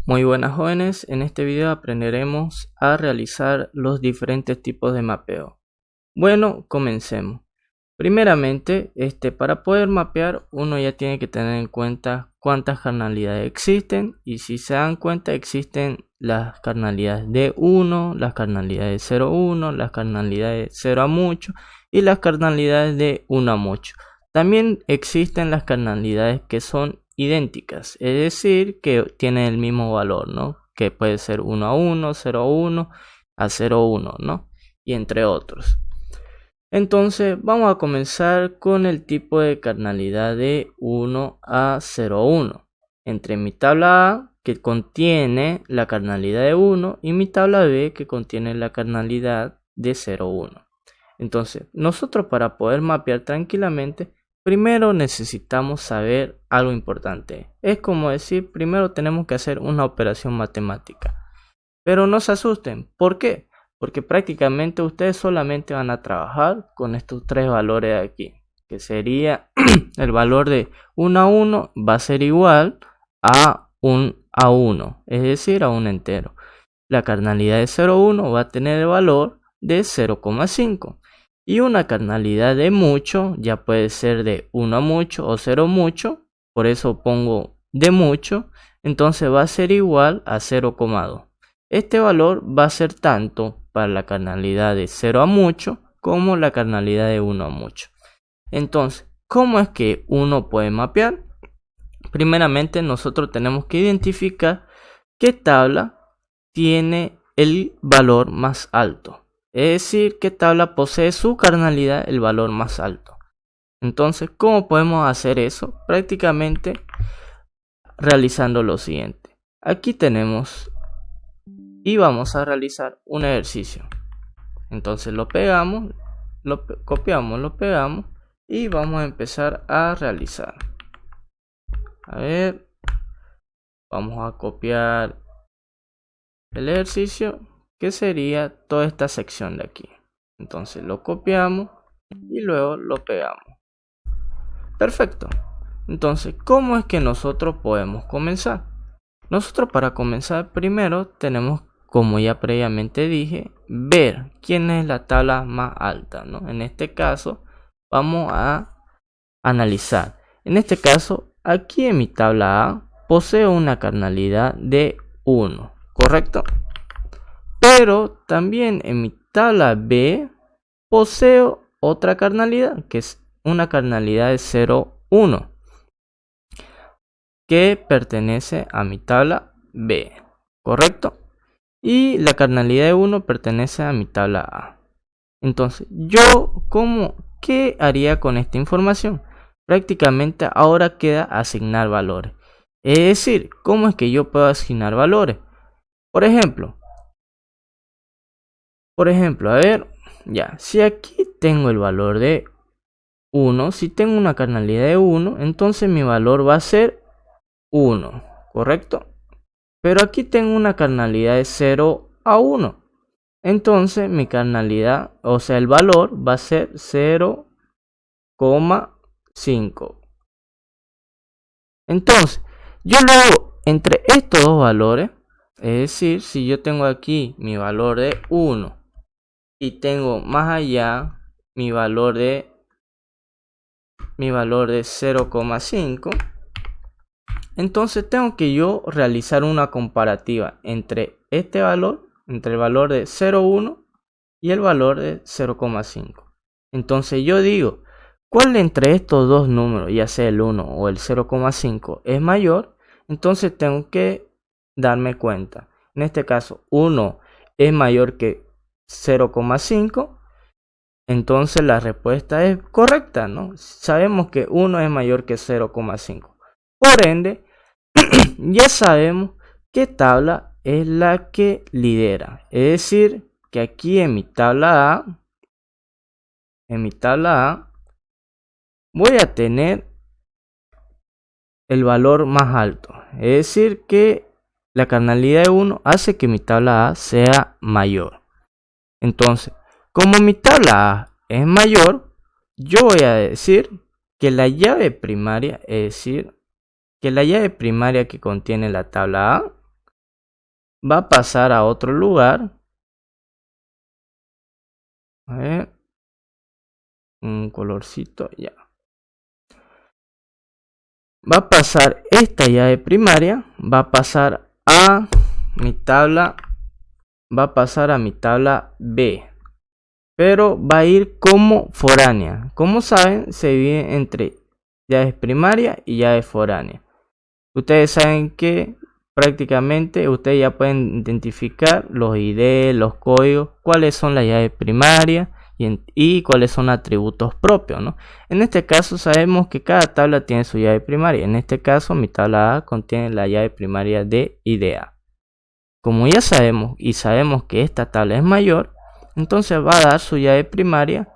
Muy buenas jóvenes, en este video aprenderemos a realizar los diferentes tipos de mapeo. Bueno, comencemos. Primeramente, para poder mapear uno ya tiene que tener en cuenta cuántas carnalidades existen, y si se dan cuenta existen las carnalidades de 1, las carnalidades de 0,1, las carnalidades de 0 a mucho y las carnalidades de 1 a mucho. También existen las carnalidades que son idénticas, es decir, que tienen el mismo valor, ¿no? Que puede ser 1 a 1, 0 a 1, a 0 a 1, ¿no? Y entre otros. Entonces vamos a comenzar con el tipo de carnalidad de 1 a 0 a 1. Entre mi tabla A, que contiene la carnalidad de 1, y mi tabla B, que contiene la carnalidad de 0 a 1. Entonces, nosotros para poder mapear tranquilamente, primero necesitamos saber algo importante. Es como decir, primero tenemos que hacer una operación matemática. Pero no se asusten. ¿Por qué? Porque prácticamente ustedes solamente van a trabajar con estos tres valores de aquí. Que sería el valor de 1 a 1 va a ser igual a 1 a 1. Es decir, a un entero. La carnalidad de 0 a 1 va a tener el valor de 0,5. Y una carnalidad de mucho ya puede ser de 1 a mucho o 0 a mucho. Por eso pongo de mucho. Entonces va a ser igual a 0,2. Este valor va a ser tanto para la carnalidad de 0 a mucho como la carnalidad de 1 a mucho. Entonces, ¿cómo es que uno puede mapear? Primeramente nosotros tenemos que identificar qué tabla tiene el valor más alto. Es decir, qué tabla posee su carnalidad el valor más alto. Entonces, ¿cómo podemos hacer eso? Prácticamente realizando lo siguiente. Aquí tenemos y vamos a realizar un ejercicio. Entonces lo pegamos, lo copiamos, lo pegamos y vamos a empezar a realizar. A ver, vamos a copiar el ejercicio, que sería toda esta sección de aquí. Entonces lo copiamos y luego lo pegamos. Perfecto. Entonces, ¿cómo es que nosotros podemos comenzar? Nosotros para comenzar primero tenemos, como ya previamente dije, ver quién es la tabla más alta, ¿no? En este caso vamos a analizar. En este caso, aquí en mi tabla A poseo una carnalidad de 1, ¿correcto? Pero también en mi tabla B poseo otra carnalidad, que es una carnalidad de 0,1, que pertenece a mi tabla B, ¿correcto? Y la carnalidad de 1 pertenece a mi tabla A. Entonces, ¿qué haría con esta información? Prácticamente ahora queda asignar valores. Es decir, ¿cómo es que yo puedo asignar valores? Por ejemplo, a ver, ya, si aquí tengo el valor de 1, si tengo una carnalidad de 1, entonces mi valor va a ser 1, ¿correcto? Pero aquí tengo una carnalidad de 0 a 1. Entonces mi carnalidad, o sea el valor va a ser 0,5. Entonces yo luego entre estos dos valores, es decir, si yo tengo aquí mi valor de 1 y tengo más allá mi valor de 0,5, entonces tengo que yo realizar una comparativa entre este valor, entre el valor de 0,1 y el valor de 0,5. Entonces yo digo, ¿cuál entre estos dos números, ya sea el 1 o el 0,5, es mayor? Entonces tengo que darme cuenta. En este caso, 1 es mayor que 0,5. Entonces la respuesta es correcta, ¿no? Sabemos que 1 es mayor que 0,5. Por ende, ya sabemos qué tabla es la que lidera. Es decir, que aquí en mi tabla A, voy a tener el valor más alto. Es decir, que la carnalidad de 1 hace que mi tabla A sea mayor. Entonces, como mi tabla A es mayor, yo voy a decir que la llave primaria, es decir, que la llave primaria que contiene la tabla A va a pasar a otro lugar. A ver, un colorcito, ya. Va a pasar esta llave primaria, va a pasar a mi tabla, B, pero va a ir como foránea. Como saben, se divide entre llaves primarias y llaves foráneas. Ustedes saben que prácticamente ustedes ya pueden identificar los ID, los códigos, cuáles son las llaves primarias y cuáles son atributos propios, ¿no? En este caso sabemos que cada tabla tiene su llave primaria. En este caso mi tabla A contiene la llave primaria de IDA. Como ya sabemos y sabemos que esta tabla es mayor, entonces va a dar su llave primaria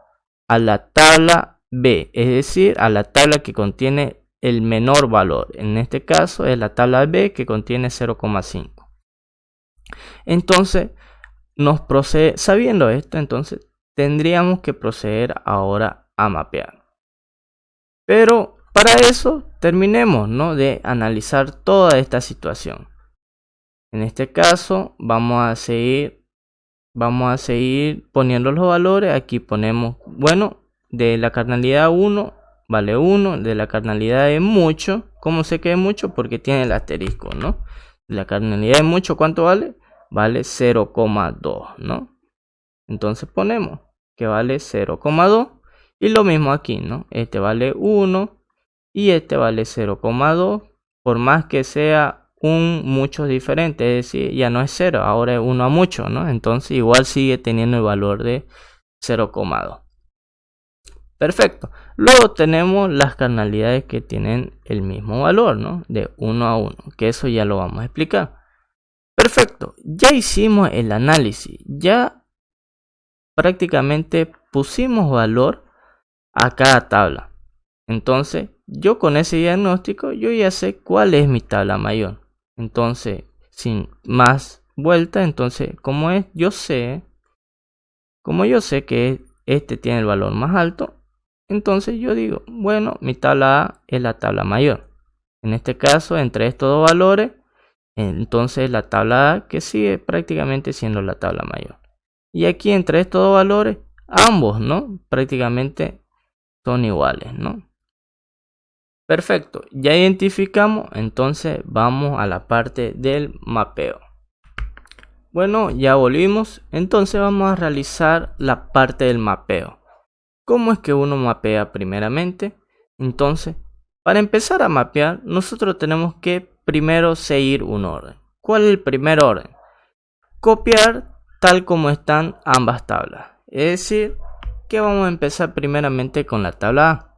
a la tabla B, es decir, a la tabla que contiene el menor valor. En este caso es la tabla B que contiene 0,5. Entonces sabiendo esto, entonces tendríamos que proceder ahora a mapear. Pero para eso terminemos, ¿no?, de analizar toda esta situación. En este caso vamos a seguir poniendo los valores. Aquí ponemos, bueno, de la carnalidad 1 vale 1, de la carnalidad de mucho. ¿Cómo sé que es mucho? Porque tiene el asterisco, ¿no? La carnalidad de mucho, ¿cuánto vale? Vale 0,2, ¿no? Entonces ponemos que vale 0,2 y lo mismo aquí, ¿no? Este vale 1 y este vale 0,2, por más que sea un mucho diferente, es decir, ya no es 0, ahora es 1 a mucho, ¿no? Entonces igual sigue teniendo el valor de 0,2. Perfecto. Luego tenemos las carnalidades que tienen el mismo valor, ¿no? De 1 a 1, que eso ya lo vamos a explicar. Perfecto. Ya hicimos el análisis. Ya prácticamente pusimos valor a cada tabla. Entonces, yo con ese diagnóstico, yo ya sé cuál es mi tabla mayor. Entonces, sin más vuelta, entonces, como yo sé que este tiene el valor más alto, entonces yo digo, bueno, mi tabla A es la tabla mayor. En este caso, entre estos dos valores, entonces la tabla A que sigue prácticamente siendo la tabla mayor. Y aquí entre estos dos valores, ambos, ¿no?, prácticamente son iguales, ¿no? Perfecto, ya identificamos, entonces vamos a la parte del mapeo. Bueno, ya volvimos, entonces vamos a realizar la parte del mapeo. ¿Cómo es que uno mapea primeramente? Entonces, para empezar a mapear, nosotros tenemos que primero seguir un orden. ¿Cuál es el primer orden? Copiar tal como están ambas tablas. Es decir, que vamos a empezar primeramente con la tabla A.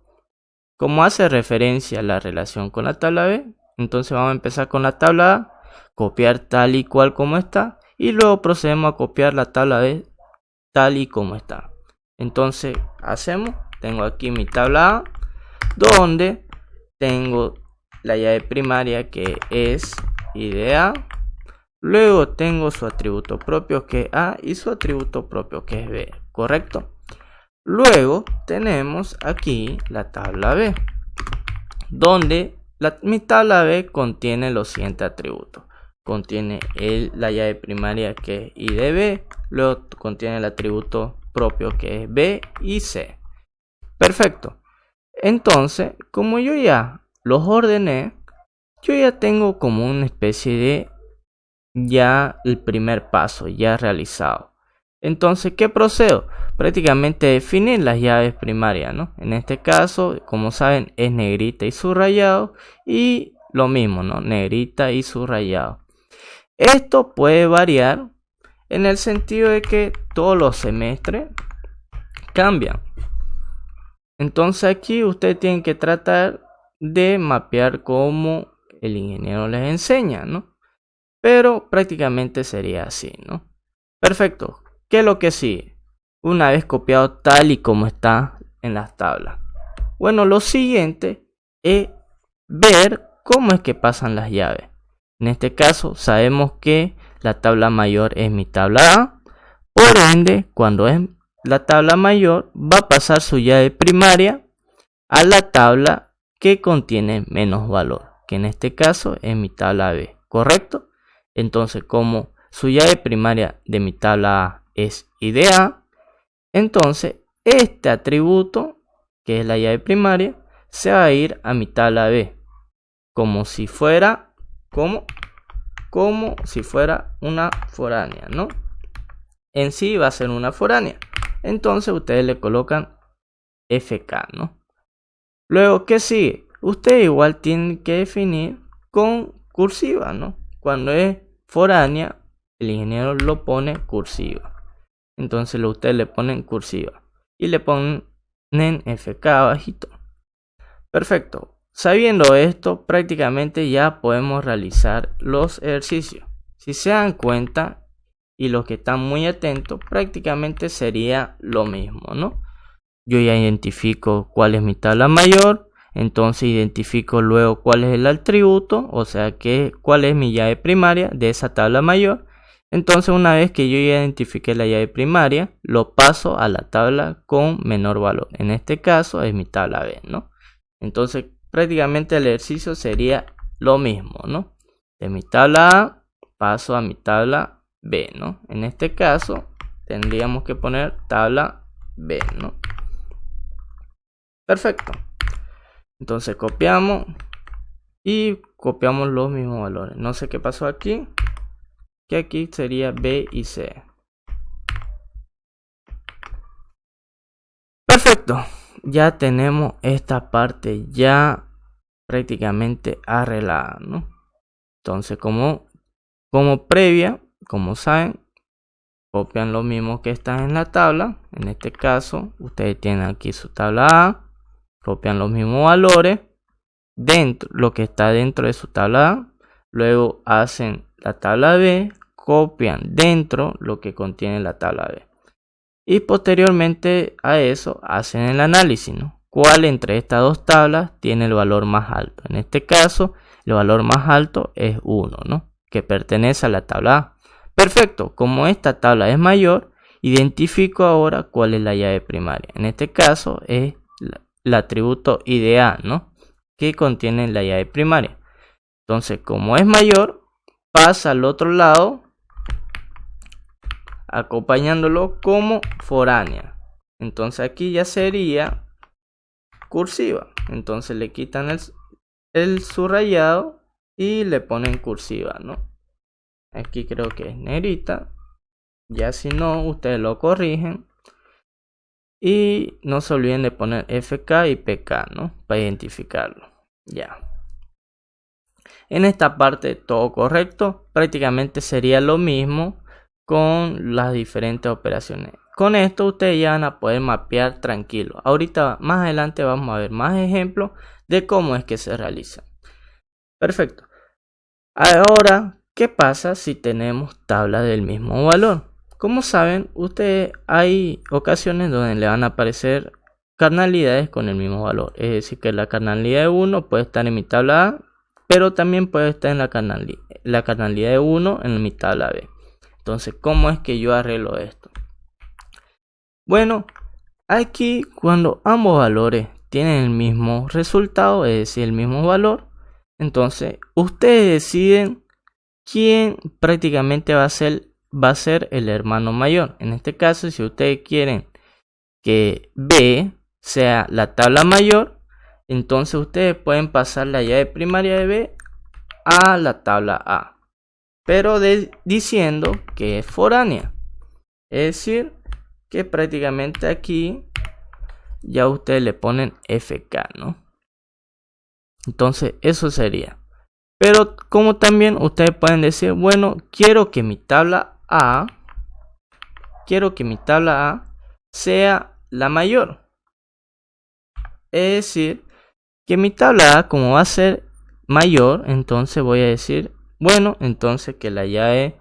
Como hace referencia a la relación con la tabla B, entonces vamos a empezar con la tabla A, copiar tal y cual como está, y luego procedemos a copiar la tabla B tal y como está. Entonces tengo aquí mi tabla A, donde tengo la llave primaria que es IDA, luego tengo su atributo propio que es A y su atributo propio que es B, ¿correcto? Luego tenemos aquí la tabla B, donde mi tabla B contiene los siguientes atributos. Contiene la llave primaria que es IDB, luego contiene el atributo propio que es B y C. Perfecto. Entonces, como yo ya los ordené, yo ya tengo como una especie de ya el primer paso ya realizado. Entonces, ¿qué procedo? Prácticamente definir las llaves primarias, ¿no? En este caso, como saben, es negrita y subrayado, y lo mismo, ¿no?, negrita y subrayado. Esto puede variar en el sentido de que todos los semestres cambian. Entonces aquí ustedes tienen que tratar de mapear como el ingeniero les enseña, ¿no? Pero prácticamente sería así, ¿no? Perfecto. ¿Qué es lo que sigue? Una vez copiado tal y como está en las tablas. Bueno, lo siguiente es ver cómo es que pasan las llaves. En este caso sabemos que la tabla mayor es mi tabla A. Por ende, cuando es la tabla mayor, va a pasar su llave primaria a la tabla que contiene menos valor, que en este caso es mi tabla B, ¿correcto? Entonces, como su llave primaria de mi tabla A es IDA, entonces este atributo, que es la llave primaria, se va a ir a mi tabla B, como si fuera una foránea, ¿no? En sí va a ser una foránea. Entonces ustedes le colocan FK, ¿no? Luego, ¿qué sigue? Ustedes igual tienen que definir con cursiva, ¿no? Cuando es foránea, el ingeniero lo pone cursiva. Entonces ustedes le ponen cursiva y le ponen FK abajito. Perfecto. Sabiendo esto, prácticamente ya podemos realizar los ejercicios. Si se dan cuenta, y los que están muy atentos, prácticamente sería lo mismo, ¿no? Yo ya identifico cuál es mi tabla mayor, entonces identifico luego cuál es el atributo, o sea que cuál es mi llave primaria de esa tabla mayor. Entonces una vez que yo ya identifiqué la llave primaria, lo paso a la tabla con menor valor. En este caso es mi tabla B, ¿no? Entonces prácticamente el ejercicio sería lo mismo, ¿no? De mi tabla A paso a mi tabla B, ¿no? En este caso tendríamos que poner tabla B, ¿no? Perfecto. Entonces copiamos y copiamos los mismos valores. No sé qué pasó aquí, que aquí sería B y C. Perfecto. Ya tenemos esta parte ya prácticamente arreglada, ¿no? Entonces como previa, como saben, copian lo mismo que está en la tabla. En este caso ustedes tienen aquí su tabla A, copian los mismos valores dentro, lo que está dentro de su tabla A, luego hacen la tabla B, copian dentro lo que contiene la tabla B y posteriormente a eso hacen el análisis, ¿no? ¿Cuál entre estas dos tablas tiene el valor más alto? En este caso el valor más alto es 1, ¿no? Que pertenece a la tabla A. Perfecto, como esta tabla es mayor, identifico ahora cuál es la llave primaria. En este caso es el atributo IDA, ¿no? Que contiene la llave primaria. Entonces, como es mayor, pasa al otro lado acompañándolo como foránea. Entonces aquí ya sería cursiva. Entonces le quitan el subrayado y le ponen cursiva, ¿no? Aquí creo que es negrita. Ya si no, ustedes lo corrigen. Y no se olviden de poner FK y PK, ¿no? Para identificarlo. Ya. En esta parte todo correcto. Prácticamente sería lo mismo con las diferentes operaciones. Con esto ustedes ya van a poder mapear tranquilo. Ahorita más adelante vamos a ver más ejemplos de cómo es que se realiza. Perfecto. Ahora, ¿qué pasa si tenemos tablas del mismo valor? Como saben, ustedes hay ocasiones donde le van a aparecer carnalidades con el mismo valor. Es decir, que la carnalidad de 1 puede estar en mi tabla A, pero también puede estar en la carnalidad de 1 en mi tabla B. Entonces, ¿cómo es que yo arreglo esto? Bueno, aquí cuando ambos valores tienen el mismo resultado, es decir, el mismo valor, entonces ustedes deciden quién prácticamente va a ser el hermano mayor. En este caso, si ustedes quieren que B sea la tabla mayor, entonces ustedes pueden pasar la llave primaria de B a la tabla A, pero diciendo que es foránea. Es decir, que prácticamente aquí ya ustedes le ponen FK, ¿no? Entonces eso sería. Pero como también ustedes pueden decir, bueno, quiero que mi tabla A sea la mayor. Es decir, que mi tabla A, como va a ser mayor, entonces voy a decir, bueno, entonces que la llave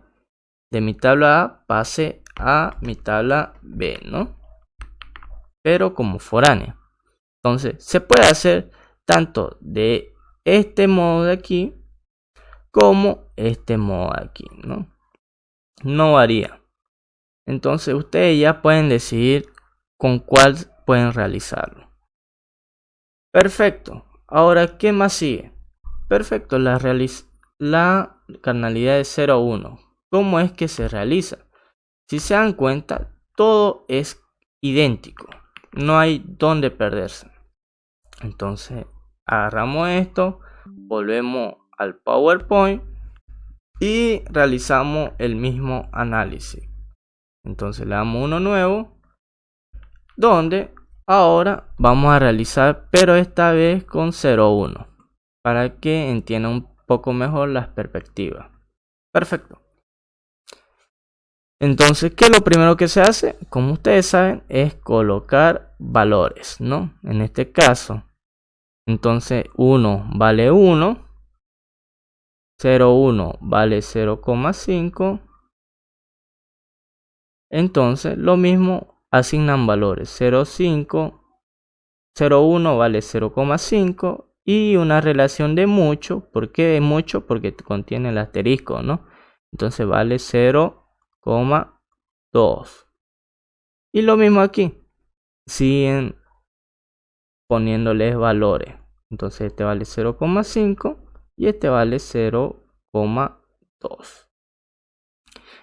de mi tabla A pase a mi tabla B, ¿no? Pero como foránea. Entonces se puede hacer tanto de este modo de aquí como este modo de aquí, ¿no? No varía. Entonces ustedes ya pueden decidir con cuál pueden realizarlo. Perfecto. Ahora, ¿qué más sigue? Perfecto, la carnalidad de 0 a 1. ¿cómo es que se realiza? Si se dan cuenta, todo es idéntico, no hay dónde perderse. Entonces agarramos esto, volvemos al PowerPoint y realizamos el mismo análisis. Entonces le damos uno nuevo, donde ahora vamos a realizar, pero esta vez con 0,1, para que entienda un poco mejor las perspectivas. Perfecto. Entonces, ¿qué es lo primero que se hace? Como ustedes saben, es colocar valores, ¿no? En este caso, entonces 1 vale 1, 0,1 vale 0,5. Entonces, lo mismo, asignan valores 0,5, 0,1 vale 0,5 y una relación de mucho. ¿Por qué de mucho? Porque contiene el asterisco, ¿no? Entonces vale 0,2. Y lo mismo aquí. Siguen poniéndoles valores. Entonces este vale 0,5 y este vale 0,2.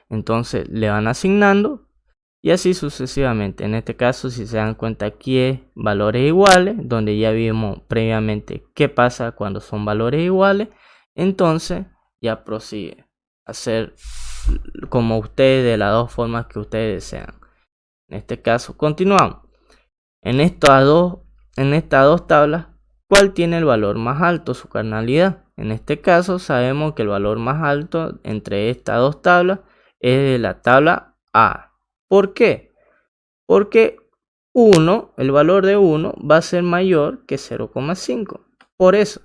Entonces le van asignando y así sucesivamente. En este caso, si se dan cuenta, aquí es valores iguales, donde ya vimos previamente qué pasa cuando son valores iguales. Entonces ya prosigue a hacer como ustedes, de las dos formas que ustedes desean. En este caso continuamos. En estas dos tablas, ¿cuál tiene el valor más alto, su cardinalidad? En este caso sabemos que el valor más alto entre estas dos tablas es de la tabla A. ¿Por qué? Porque 1, el valor de 1 va a ser mayor que 0,5. Por eso.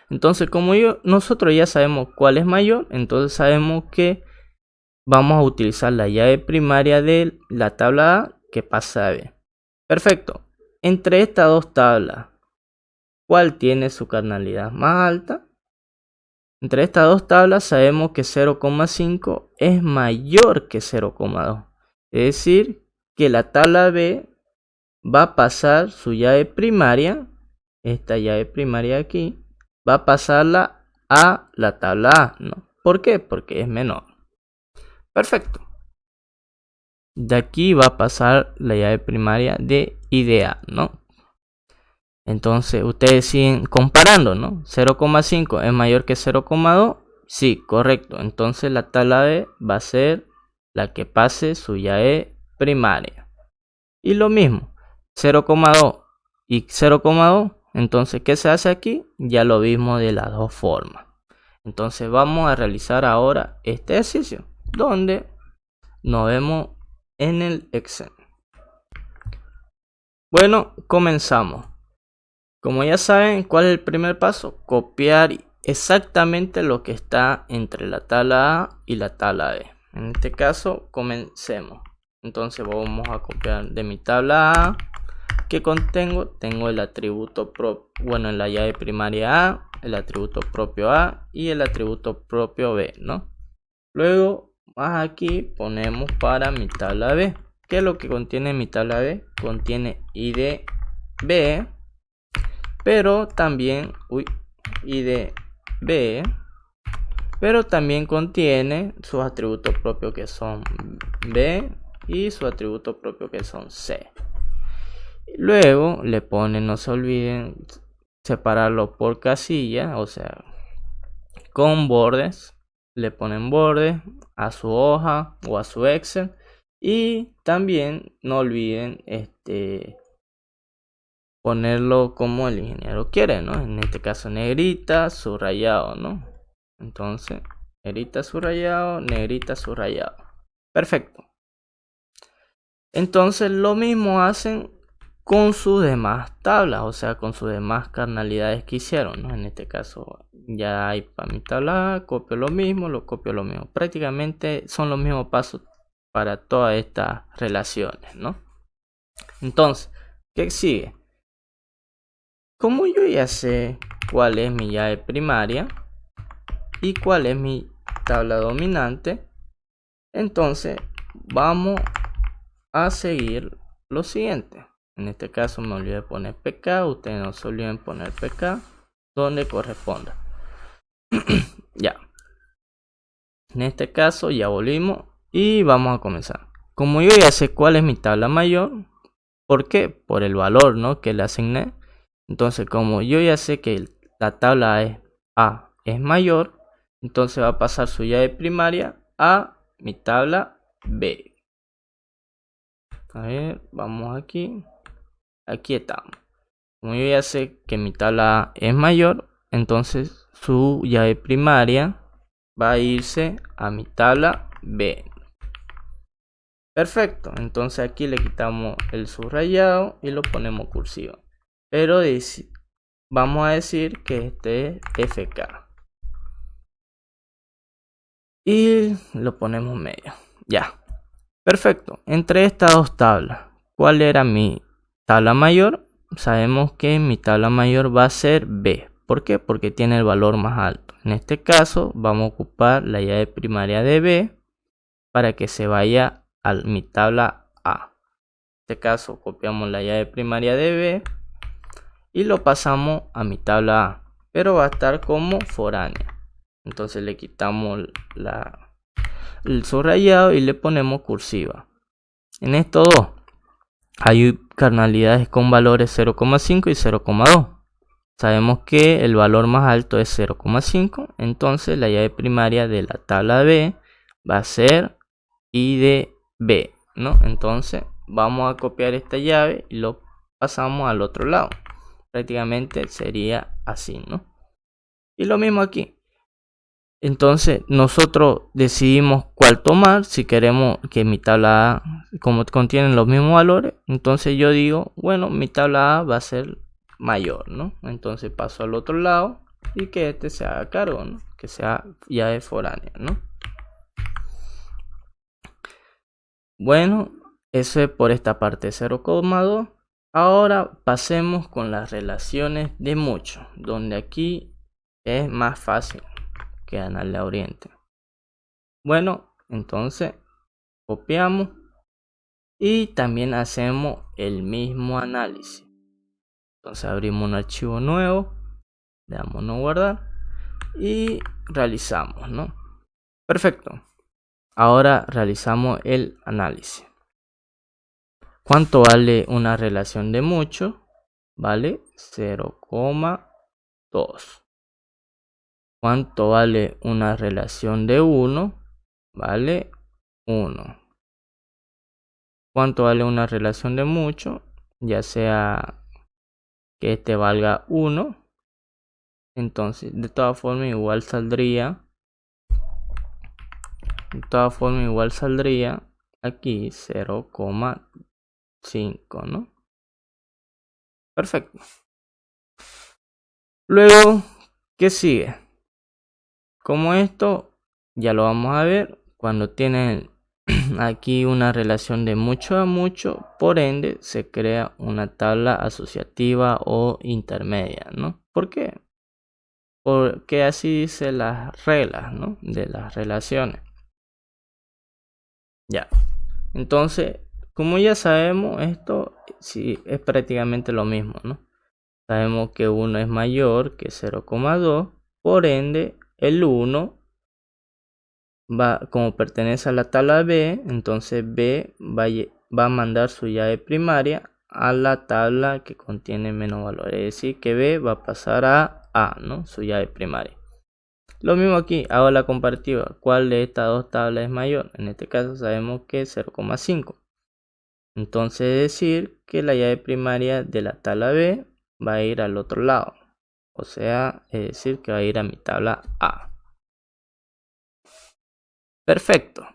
Entonces, como nosotros ya sabemos cuál es mayor, entonces sabemos que vamos a utilizar la llave primaria de la tabla A que pasa a B. Perfecto. Entre estas dos tablas, ¿cuál tiene su cardinalidad más alta? Entre estas dos tablas sabemos que 0,5 es mayor que 0,2. Es decir, que la tabla B va a pasar su llave primaria, esta llave primaria aquí, va a pasarla a la tabla A, ¿no? ¿Por qué? Porque es menor. Perfecto. De aquí va a pasar la llave primaria de idea, ¿no? Entonces ustedes siguen comparando, ¿no? 0,5 es mayor que 0,2. Sí, correcto. Entonces la tabla B va a ser la que pase su llave primaria. Y lo mismo, 0,2 y 0,2. Entonces, ¿qué se hace aquí? Ya lo vimos de las dos formas. Entonces vamos a realizar ahora este ejercicio, donde nos vemos en el Excel. Bueno, comenzamos. Como ya saben, ¿cuál es el primer paso? Copiar exactamente lo que está entre la tabla A y la tabla B. En este caso, comencemos. Entonces vamos a copiar de mi tabla A que tengo el atributo propio, bueno, en la llave primaria A, el atributo propio A y el atributo propio B, ¿no? Luego, más aquí ponemos para mi tabla B. ¿Qué es lo que contiene mi tabla B? Contiene ID B, pero también ID B, pero también contiene sus atributos propios que son B y su atributo propio que son C. Luego le ponen, no se olviden, separarlo por casilla, o sea, con bordes. Le ponen bordes a su hoja o a su Excel. Y también no olviden ponerlo como el ingeniero quiere, ¿no? En este caso negrita, subrayado, ¿no? Entonces, negrita, subrayado, negrita, subrayado. Perfecto. Entonces lo mismo hacen con sus demás tablas, o sea, con sus demás cardinalidades que hicieron, ¿no? En este caso ya hay para mi tabla, copio lo mismo, lo copio lo mismo. Prácticamente son los mismos pasos para todas estas relaciones, ¿no? Entonces, ¿qué sigue? Como yo ya sé cuál es mi llave primaria y cuál es mi tabla dominante, entonces vamos a seguir lo siguiente. En este caso me olvidé de poner PK, ustedes no se olviden poner PK donde corresponda. Ya. En este caso ya volvimos y vamos a comenzar. Como yo ya sé cuál es mi tabla mayor, ¿por qué? Por el valor, ¿no?, que le asigné. Entonces, como yo ya sé que la tabla A es mayor, entonces va a pasar su llave primaria a mi tabla B. A ver, vamos aquí. Aquí estamos. Como yo ya sé que mi tabla A es mayor, entonces su llave primaria va a irse a mi tabla B. Perfecto, entonces aquí le quitamos el subrayado y lo ponemos cursivo. Pero vamos a decir que este es FK. Y lo ponemos medio. Ya. Perfecto. Entre estas dos tablas, ¿cuál era mi tabla mayor? Sabemos que mi tabla mayor va a ser B. ¿Por qué? Porque tiene el valor más alto. En este caso vamos a ocupar la llave primaria de B para que se vaya a mi tabla A. En este caso copiamos la llave primaria de B y lo pasamos a mi tabla A, pero va a estar como foránea. Entonces le quitamos el subrayado y le ponemos cursiva. En estos dos hay cardinalidades con valores 0,5 y 0,2. Sabemos que el valor más alto es 0,5, entonces la llave primaria de la tabla B va a ser I de B, ¿no? Entonces vamos a copiar esta llave y lo pasamos al otro lado. Prácticamente sería así, ¿no? Y lo mismo aquí. Entonces nosotros decidimos cuál tomar. Si queremos que mi tabla A, como contienen los mismos valores, entonces yo digo, bueno, mi tabla A va a ser mayor, ¿no? Entonces paso al otro lado y que este se haga cargo, ¿no? Que sea llave foránea, ¿no? Bueno, eso es por esta parte 0,2. Ahora pasemos con las relaciones de mucho, donde aquí es más fácil que ganarle a Oriente. Bueno, entonces copiamos y también hacemos el mismo análisis. Entonces abrimos un archivo nuevo, le damos no guardar y realizamos, ¿no? Perfecto. Ahora realizamos el análisis. ¿Cuánto vale una relación de mucho? Vale 0,2. ¿Cuánto vale una relación de 1? Vale 1. ¿Cuánto vale una relación de mucho? Ya sea que este valga 1. Entonces, de todas formas igual saldría. Aquí 0,5, ¿no? Perfecto. Luego, ¿qué sigue? Como esto ya lo vamos a ver cuando tienen aquí una relación de mucho a mucho, por ende se crea una tabla asociativa o intermedia, ¿no? ¿Por qué? Porque así dice las reglas, ¿no?, de las relaciones. Ya. Entonces, como ya sabemos, esto sí es prácticamente lo mismo, ¿no? Sabemos que 1 es mayor que 0,2, por ende el 1 va, como pertenece a la tabla B, entonces B va a mandar su llave primaria a la tabla que contiene menos valor. Es decir, que B va a pasar a A, ¿no?, su llave primaria. Lo mismo aquí, hago la comparativa. ¿Cuál de estas dos tablas es mayor? En este caso sabemos que es 0,5. Entonces es decir que la llave primaria de la tabla B va a ir al otro lado. O sea, es decir que va a ir a mi tabla A. Perfecto.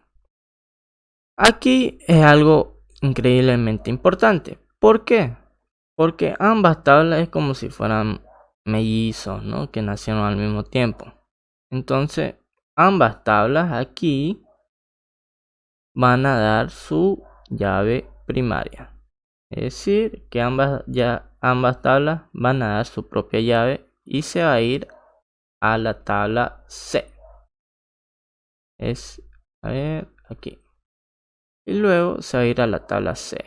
Aquí es algo increíblemente importante. ¿Por qué? Porque ambas tablas es como si fueran mellizos, ¿no?, que nacieron al mismo tiempo. Entonces, ambas tablas aquí van a dar su llave primaria. Es decir, que ambas tablas van a dar su propia llave y se va a ir a la tabla C. A ver, aquí. Y luego se va a ir a la tabla C.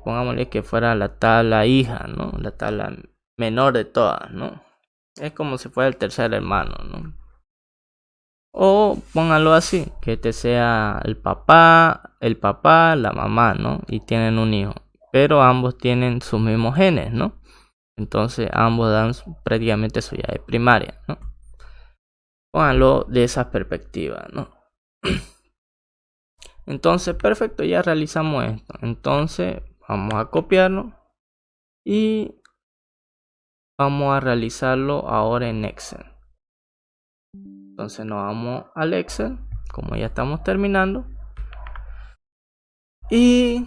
Pongámosle que fuera la tabla hija, ¿no? La tabla menor de todas, ¿no? Es como si fuera el tercer hermano, ¿no? O pónganlo así, que este sea el papá, la mamá, ¿no? Y tienen un hijo, pero ambos tienen sus mismos genes, ¿no? Entonces ambos dan prácticamente su llave primaria, ¿no? Pónganlo de esa perspectiva, ¿no? Entonces, perfecto, ya realizamos esto. Entonces, vamos a copiarlo y vamos a realizarlo ahora en Excel. Entonces nos vamos al Excel, como ya estamos terminando. Y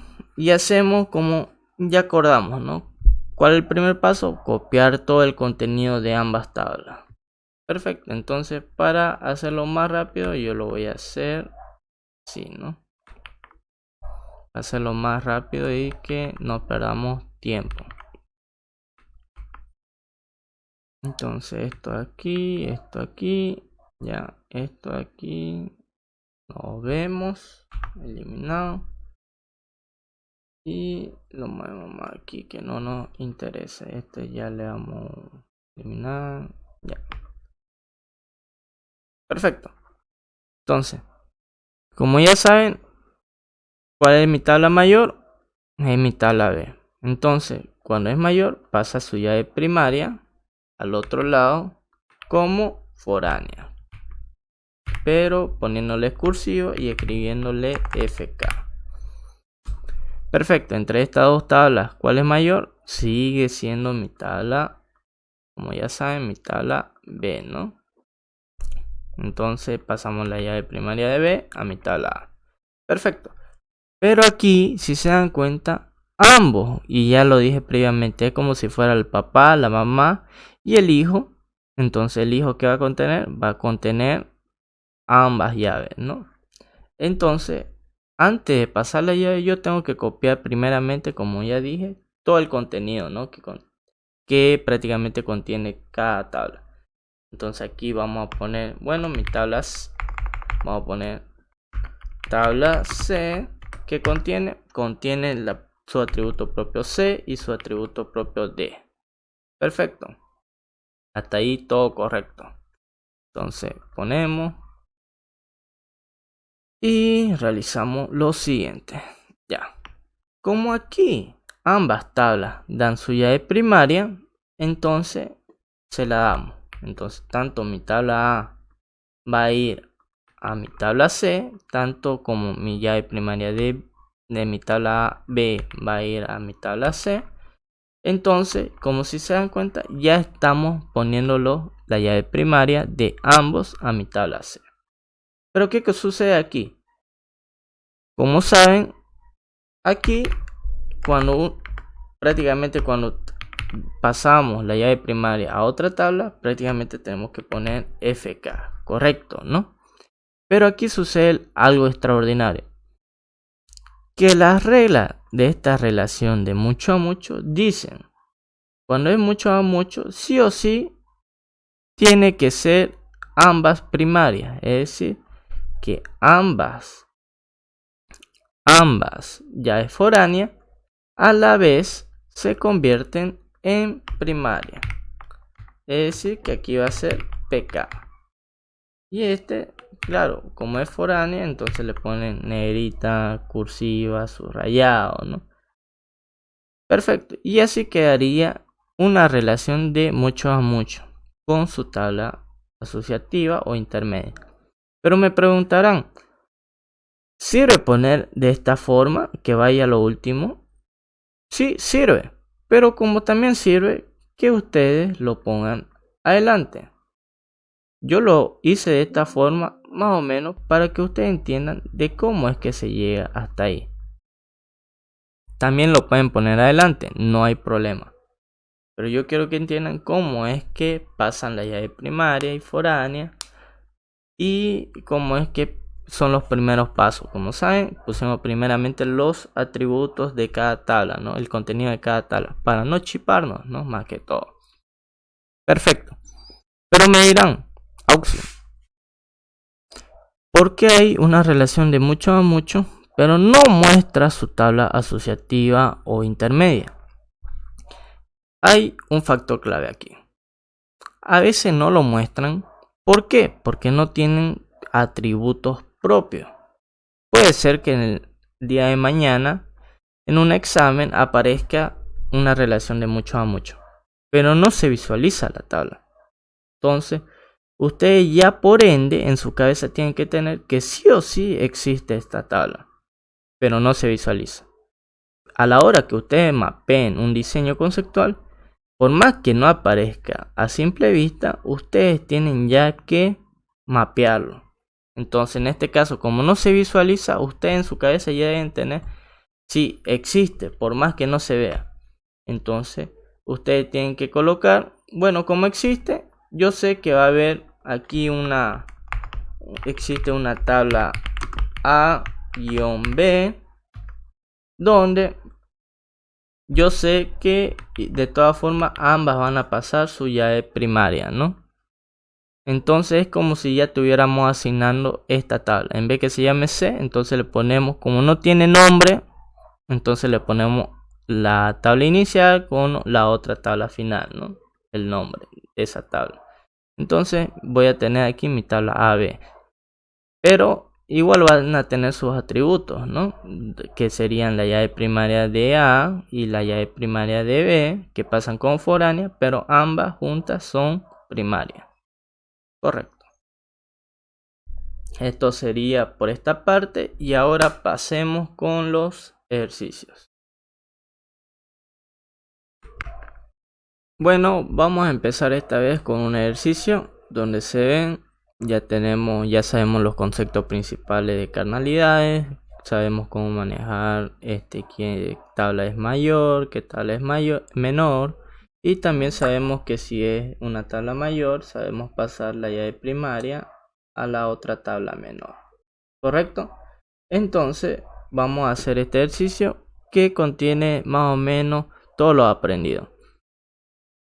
hacemos como ya acordamos, ¿no? ¿Cuál es el primer paso? Copiar todo el contenido de ambas tablas. Perfecto, entonces para hacerlo más rápido yo lo voy a hacer así, ¿no? Hacerlo más rápido y que no perdamos tiempo. Entonces esto aquí, ya, esto aquí, lo vemos, eliminado. Y lo movemos más aquí que no nos interesa. Este ya le vamos a eliminar. Ya. Perfecto. Entonces, como ya saben, ¿cuál es mi tabla mayor? Es mi tabla B. Entonces, cuando es mayor, pasa su llave primaria al otro lado como foránea. Pero poniéndole cursivo y escribiéndole FK. Perfecto, entre estas dos tablas, ¿cuál es mayor? Sigue siendo mi tabla, como ya saben, mi tabla B, ¿no? Entonces pasamos la llave primaria de B a mi tabla A. Perfecto. Pero aquí, si se dan cuenta, ambos, y ya lo dije previamente, es como si fuera el papá, la mamá y el hijo. Entonces el hijo, ¿qué va a contener? Va a contener ambas llaves, ¿no? Entonces, antes de pasar la llave, yo tengo que copiar primeramente, como ya dije, todo el contenido, ¿no? Que prácticamente contiene cada tabla. Entonces aquí vamos a poner, bueno, mi tablas, vamos a poner tabla C, que contiene su atributo propio C y su atributo propio D. Perfecto. Hasta ahí todo correcto. Entonces ponemos y realizamos lo siguiente. Ya. Como aquí ambas tablas dan su llave primaria, entonces se la damos. Entonces tanto mi tabla A va a ir a mi tabla C, tanto como mi llave primaria de mi tabla B va a ir a mi tabla C. Entonces, como si se dan cuenta, ya estamos poniéndolo la llave primaria de ambos a mi tabla C. Pero ¿qué sucede aquí? Como saben, aquí prácticamente cuando pasamos la llave primaria a otra tabla, prácticamente tenemos que poner FK, correcto, ¿no? Pero aquí sucede algo extraordinario, que las reglas de esta relación de mucho a mucho dicen, cuando es mucho a mucho, sí o sí tiene que ser ambas primarias, es decir, que ambas llaves foráneas a la vez se convierten en primaria, es decir, que aquí va a ser PK. Y este, claro, como es foránea, entonces le ponen negrita, cursiva, subrayado, ¿no? Perfecto. Y así quedaría una relación de mucho a mucho con su tabla asociativa o intermedia. Pero me preguntarán, ¿sirve poner de esta forma que vaya a lo último? Sí, sirve. Pero como también sirve que ustedes lo pongan adelante. Yo lo hice de esta forma más o menos para que ustedes entiendan de cómo es que se llega hasta ahí. También lo pueden poner adelante, no hay problema. Pero yo quiero que entiendan cómo es que pasan la llave primaria y foránea y cómo es que son los primeros pasos. Como saben, pusimos primeramente los atributos de cada tabla, ¿no? El contenido de cada tabla, para no chiparnos, ¿no? Más que todo. Perfecto. Pero me dirán, Auxi, ¿por qué hay una relación de mucho a mucho, pero no muestra su tabla asociativa o intermedia? Hay un factor clave aquí. A veces no lo muestran. ¿Por qué? Porque no tienen atributos propios. Puede ser que en el día de mañana en un examen aparezca una relación de mucho a mucho, pero no se visualiza la tabla. Entonces, ustedes ya por ende en su cabeza tienen que tener que sí o sí existe esta tabla, pero no se visualiza. A la hora que ustedes mapeen un diseño conceptual, por más que no aparezca a simple vista, ustedes tienen ya que mapearlo. Entonces, en este caso, como no se visualiza, ustedes en su cabeza ya deben tener si existe, por más que no se vea. Entonces, ustedes tienen que colocar, bueno, como existe, yo sé que va a haber aquí existe una tabla A-B, donde yo sé que de todas formas ambas van a pasar su llave primaria, ¿no? Entonces es como si ya estuviéramos asignando esta tabla. En vez que se llame C, entonces le ponemos, como no tiene nombre, entonces le ponemos la tabla inicial con la otra tabla final, ¿no? El nombre de esa tabla. Entonces voy a tener aquí mi tabla AB. Pero igual van a tener sus atributos, ¿no? Que serían la llave primaria de A y la llave primaria de B, que pasan como foráneas, pero ambas juntas son primarias. Correcto. Esto sería por esta parte y ahora pasemos con los ejercicios. Bueno, vamos a empezar esta vez con un ejercicio donde se ven, ya sabemos los conceptos principales de carnalidades, sabemos cómo manejar qué tabla es mayor, qué tabla es menor, y también sabemos que si es una tabla mayor, sabemos pasar la llave primaria a la otra tabla menor. ¿Correcto? Entonces, vamos a hacer este ejercicio que contiene más o menos todo lo aprendido.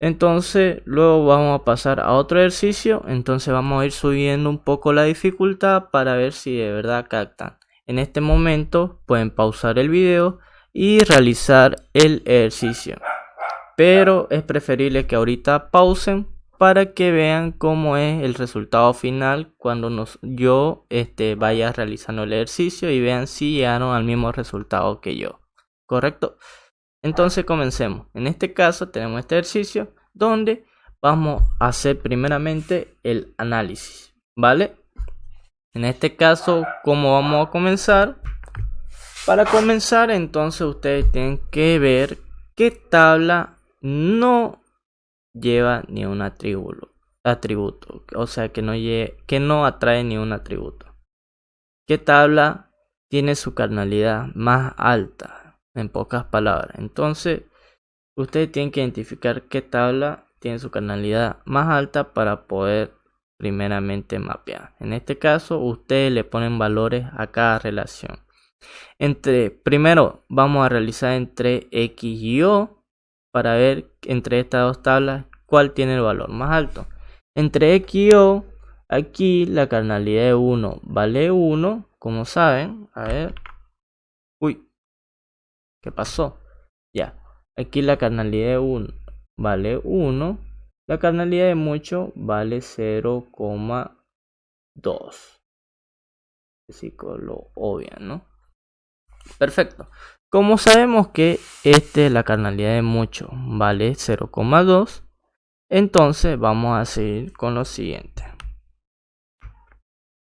Entonces luego vamos a pasar a otro ejercicio. Entonces vamos a ir subiendo un poco la dificultad para ver si de verdad captan. En este momento pueden pausar el video y realizar el ejercicio, pero es preferible que ahorita pausen para que vean cómo es el resultado final cuando yo vaya realizando el ejercicio y vean si llegaron al mismo resultado que yo. ¿Correcto? Entonces comencemos. En este caso tenemos este ejercicio donde vamos a hacer primeramente el análisis, ¿vale? En este caso, ¿cómo vamos a comenzar? Para comenzar, entonces ustedes tienen que ver qué tabla no lleva ni un atributo, o sea que no atrae ni un atributo. ¿Qué tabla tiene su carnalidad más alta? En pocas palabras, entonces ustedes tienen que identificar qué tabla tiene su carnalidad más alta para poder primeramente mapear. En este caso, ustedes le ponen valores a cada relación. Primero vamos a realizar entre X y O para ver entre estas dos tablas cuál tiene el valor más alto. Entre X y O, aquí la carnalidad de 1 vale 1, como saben. A ver. Uy. ¿Qué pasó? Ya. Aquí la carnalidad de 1 vale 1. La carnalidad de mucho vale 0,2. Así que lo obvian, ¿no? Perfecto. Como sabemos que la carnalidad de mucho vale 0,2, entonces vamos a seguir con lo siguiente.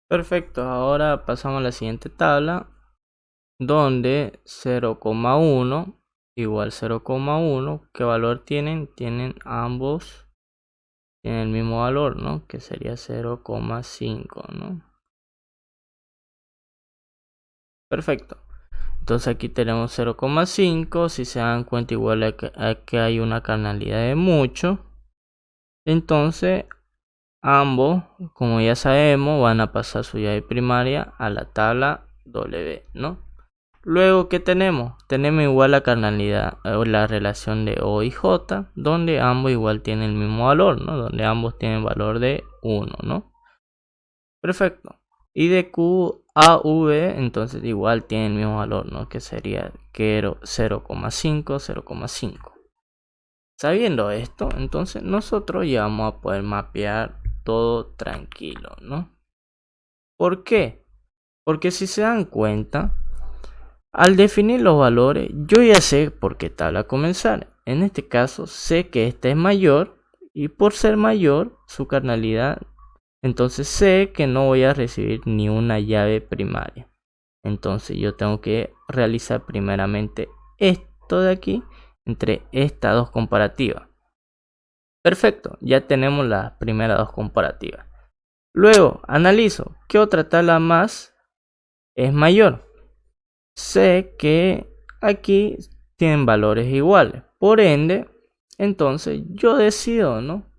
Perfecto. Ahora pasamos a la siguiente tabla, donde 0,1 igual 0,1, ¿qué valor tienen? Tienen ambos, tienen el mismo valor, ¿no? Que sería 0,5, ¿no? Perfecto. Entonces aquí tenemos 0,5, si se dan cuenta igual a que hay una carnalidad de mucho. Entonces ambos, como ya sabemos, van a pasar su llave primaria a la tabla W, ¿no? Luego, ¿qué tenemos? Tenemos igual la carnalidad o la relación de O y J, donde ambos igual tienen el mismo valor, ¿no? Donde ambos tienen valor de 1, ¿no? Perfecto. Y de Q a V, entonces igual tienen el mismo valor, ¿no? Que sería 0,5, 0,5. Sabiendo esto, entonces nosotros ya vamos a poder mapear todo tranquilo, ¿no? ¿Por qué? Porque si se dan cuenta, al definir los valores, yo ya sé por qué tabla comenzar. En este caso, sé que esta es mayor y por ser mayor, su cardinalidad, entonces sé que no voy a recibir ni una llave primaria. Entonces yo tengo que realizar primeramente esto de aquí entre estas dos comparativas. Perfecto, ya tenemos las primeras dos comparativas. Luego analizo qué otra tabla más es mayor. Sé que aquí tienen valores iguales. Por ende, entonces yo decido, ¿no?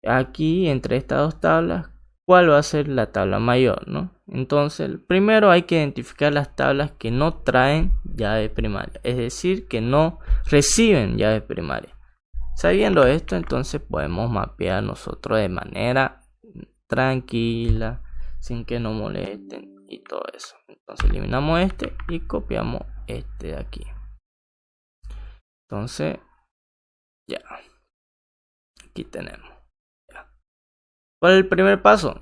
Aquí entre estas dos tablas, ¿cuál va a ser la tabla mayor, ¿no? Entonces, primero hay que identificar las tablas que no traen llave primaria, es decir, que no reciben llave primaria. Sabiendo esto, entonces podemos mapear nosotros de manera tranquila, sin que nos molesten y todo eso. Entonces eliminamos este y copiamos este de aquí. Entonces, ya, aquí tenemos. ¿Cuál es el primer paso?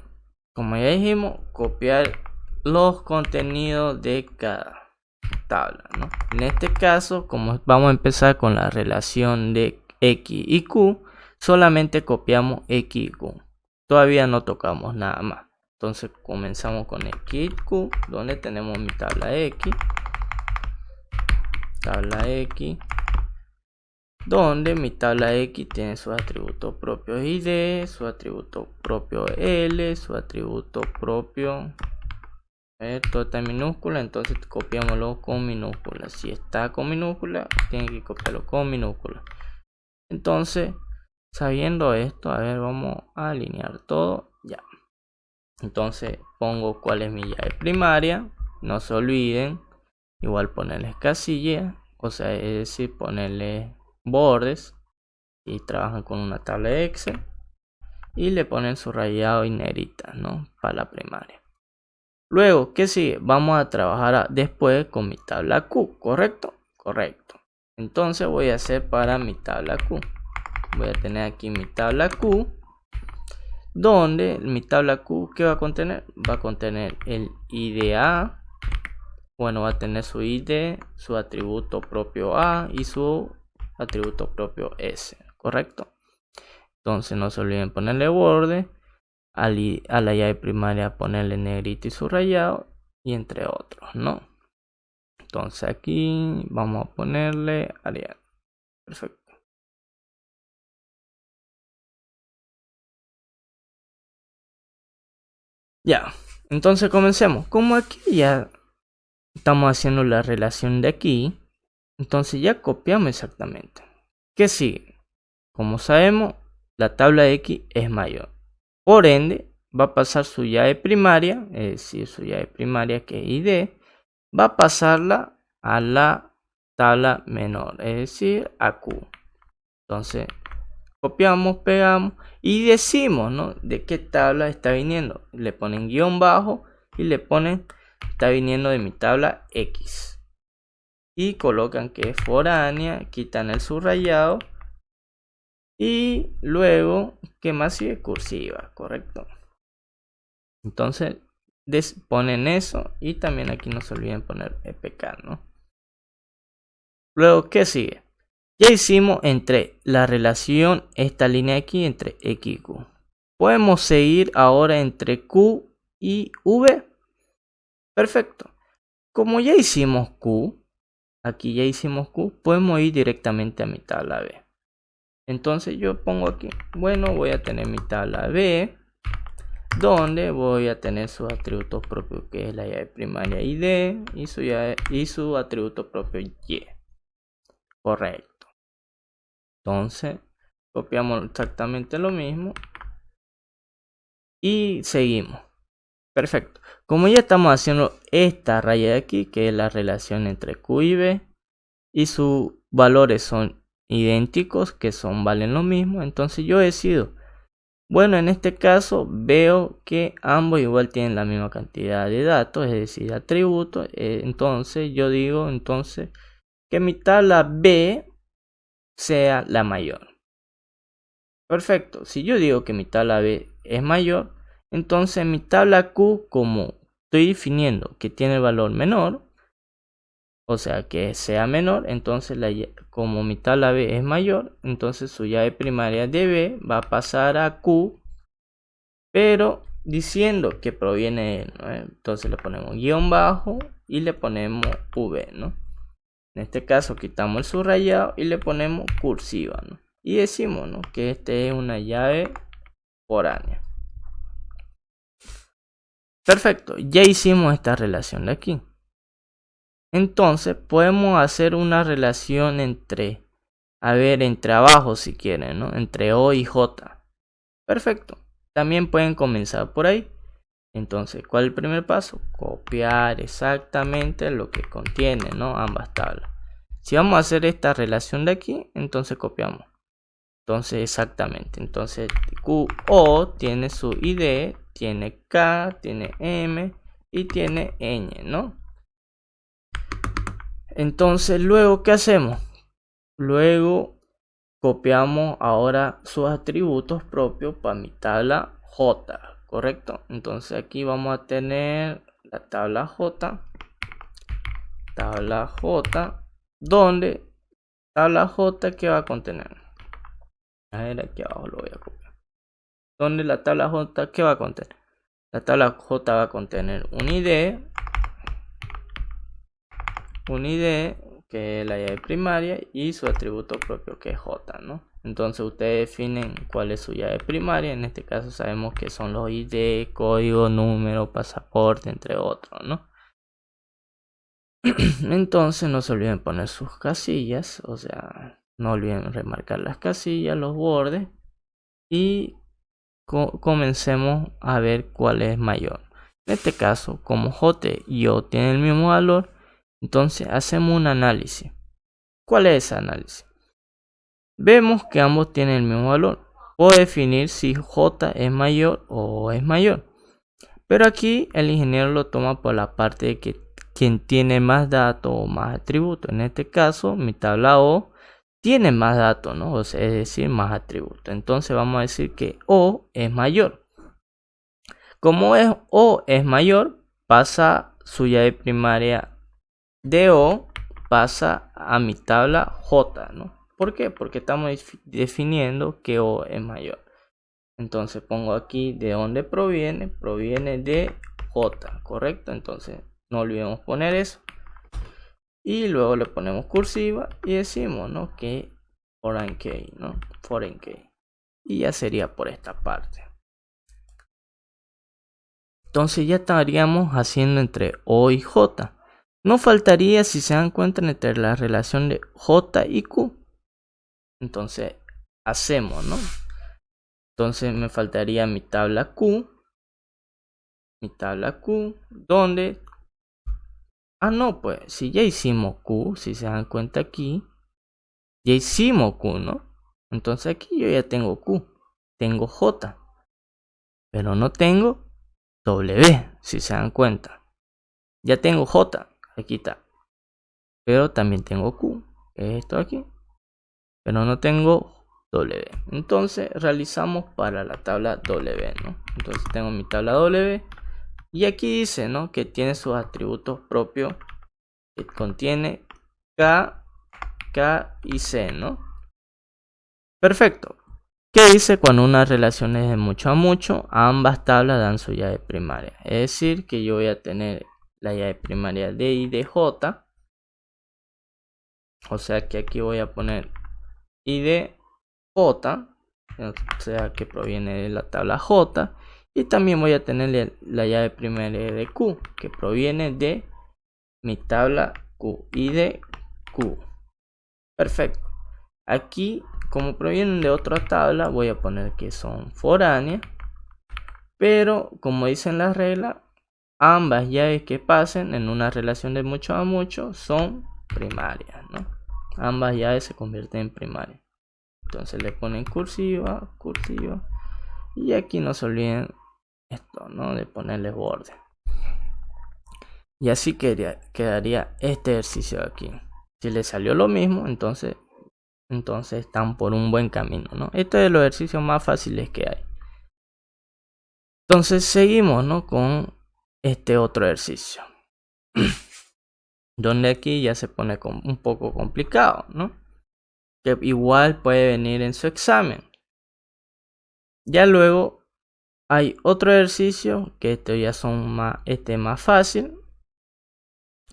Como ya dijimos, copiar los contenidos de cada tabla, ¿no? En este caso, como vamos a empezar con la relación de X y Q, solamente copiamos X y Q. Todavía no tocamos nada más. Entonces comenzamos con X y Q, donde tenemos mi tabla X, donde mi tabla X tiene sus atributos propios ID, su atributo propio L, su atributo propio, todo está en minúscula, entonces copiámoslo con minúscula. Si está con minúscula, tiene que copiarlo con minúscula. Entonces, sabiendo esto, a ver, vamos a alinear todo, ya. Entonces pongo cuál es mi llave primaria, no se olviden, igual ponerles casillas, o sea, es decir, ponerle bordes, y trabajan con una tabla de Excel y le ponen su rayado y negrita, ¿no? Para la primaria. Luego, ¿qué sigue? Vamos a trabajar después con mi tabla Q, ¿correcto? Correcto. Entonces voy a hacer para mi tabla Q. Voy a tener aquí mi tabla Q, donde mi tabla Q, ¿qué va a contener? Va a contener el IDA. Bueno, va a tener su ID, su atributo propio A y su atributo propio S, ¿correcto? Entonces no se olviden ponerle borde, a la llave primaria ponerle negrito y subrayado, y entre otros, ¿no? Entonces aquí vamos a ponerle Arial. Perfecto. Ya, entonces comencemos. Como aquí ya estamos haciendo la relación de aquí, entonces ya copiamos exactamente. ¿Qué sigue? Como sabemos, la tabla X es mayor. Por ende, va a pasar su llave primaria, es decir, su llave primaria que es ID, va a pasarla a la tabla menor, es decir, a Q. Entonces, copiamos, pegamos y decimos, ¿no? De qué tabla está viniendo. Le ponen guión bajo y le ponen, está viniendo de mi tabla X. Y colocan que es foránea, quitan el subrayado. Y luego, ¿qué más sigue? Cursiva, correcto. Entonces, ponen eso y también aquí no se olviden poner EPK, ¿no? Luego, ¿qué sigue? Ya hicimos entre la relación, esta línea aquí, entre X y Q. Podemos seguir ahora entre Q y V. Perfecto. Como ya hicimos Q, aquí ya hicimos Q, podemos ir directamente a mi tabla B. Entonces yo pongo aquí, bueno, voy a tener mi tabla B, donde voy a tener sus atributos propios, que es la llave primaria ID y su atributo propio Y. Correcto. Entonces copiamos exactamente lo mismo y seguimos. Perfecto. Como ya estamos haciendo esta raya de aquí, que es la relación entre Q y B, y sus valores son idénticos, que valen lo mismo, entonces yo decido, bueno, en este caso veo que ambos igual tienen la misma cantidad de datos, es decir, atributos. Entonces yo digo entonces que mi tabla B sea la mayor. Perfecto. Si yo digo que mi tabla B es mayor, Entonces mi tabla Q, como estoy definiendo que tiene el valor menor, o sea que sea menor, entonces como mi tabla B es mayor, entonces su llave primaria de B va a pasar a Q, pero diciendo que proviene de él, ¿no? Entonces le ponemos guión bajo y le ponemos V, ¿no? En este caso quitamos el subrayado y le ponemos cursiva, ¿no? Y decimos, ¿no?, que este es una llave foránea. Perfecto, ya hicimos esta relación de aquí. Entonces podemos hacer una relación entre abajo si quieren, ¿no?, entre O y J. Perfecto, también pueden comenzar por ahí. Entonces, ¿cuál es el primer paso? Copiar exactamente lo que contiene, ¿no?, ambas tablas. Si vamos a hacer esta relación de aquí, entonces copiamos. Entonces, exactamente. Entonces, QO tiene su ID, tiene K, tiene M y tiene Ñ, ¿no? Entonces, luego, ¿qué hacemos? Luego, copiamos ahora sus atributos propios para mi tabla J, ¿correcto? Entonces, aquí vamos a tener la tabla J, donde tabla J, ¿qué va a contener? A ver, aquí abajo lo voy a copiar. Donde la tabla J, ¿qué va a contener? La tabla J va a contener un ID, que es la llave primaria, y su atributo propio, que es J, ¿no? Entonces ustedes definen cuál es su llave primaria. En este caso sabemos que son los ID, código, número, pasaporte, entre otros, ¿no? Entonces no se olviden poner sus casillas, o sea, no olviden remarcar las casillas, los bordes, y comencemos a ver cuál es mayor. En este caso, como J y O tienen el mismo valor, entonces hacemos un análisis. ¿Cuál es ese análisis? Vemos que ambos tienen el mismo valor. Puedo definir si J es mayor o O es mayor. Pero aquí el ingeniero lo toma por la parte de que quien tiene más datos o más atributos. En este caso, mi tabla O tiene más datos, ¿no? O sea, es decir, más atributos. Entonces vamos a decir que O es mayor. Como O es mayor, pasa su llave primaria de O, pasa a mi tabla J, ¿no? ¿Por qué? Porque estamos definiendo que O es mayor. Entonces pongo aquí de dónde proviene. Proviene de J, ¿correcto? Entonces no olvidemos poner eso. Y luego le ponemos cursiva y decimos, ¿no?, que foreign key, ¿no? Foreign key. Y ya sería por esta parte. Entonces ya estaríamos haciendo entre O y J. No faltaría, si se dan cuenta, entre la relación de J y Q. Entonces hacemos, ¿no? Entonces me faltaría mi tabla Q. Donde... no, pues si ya hicimos Q, si se dan cuenta aquí, ya hicimos Q, ¿no? Entonces aquí yo ya tengo Q, tengo J, pero no tengo W, si se dan cuenta. Ya tengo J, aquí está, pero también tengo Q, que es esto aquí, pero no tengo W. Entonces realizamos para la tabla W, ¿no? Entonces tengo mi tabla W y aquí dice, ¿no?, que tiene sus atributos propios, que contiene K, K y C, ¿no? Perfecto. ¿Qué dice cuando una relación es de mucho a mucho? Ambas tablas dan su llave primaria. Es decir, que yo voy a tener la llave primaria de I de J. O sea que aquí voy a poner I de J, o sea que proviene de la tabla J. Y también voy a tener la llave primaria de Q, que proviene de mi tabla Q, I de Q. Perfecto. Aquí, como provienen de otra tabla, voy a poner que son foráneas. Pero, como dicen las reglas, ambas llaves que pasen en una relación de mucho a mucho son primarias, ¿no? Ambas llaves se convierten en primarias. Entonces le ponen cursiva. Y aquí no se olviden esto, ¿no?, de ponerle borde. Y así quedaría este ejercicio de aquí. Si les salió lo mismo, entonces están por un buen camino, ¿no? Este es de los ejercicios más fáciles que hay. Entonces seguimos, ¿no?, con este otro ejercicio. Donde aquí ya se pone un poco complicado, ¿no? Que igual puede venir en su examen. Ya luego hay otro ejercicio que estos ya son más fácil.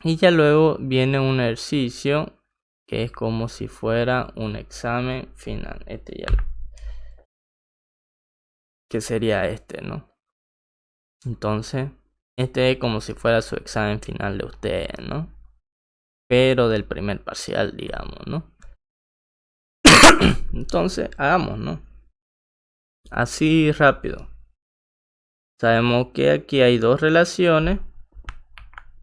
Y ya luego viene un ejercicio que es como si fuera un examen final. Que sería ¿no? Entonces, este es como si fuera su examen final de ustedes, ¿no? Pero del primer parcial, digamos, ¿no? Entonces, hagamos, ¿no? Así rápido. Sabemos que aquí hay dos relaciones,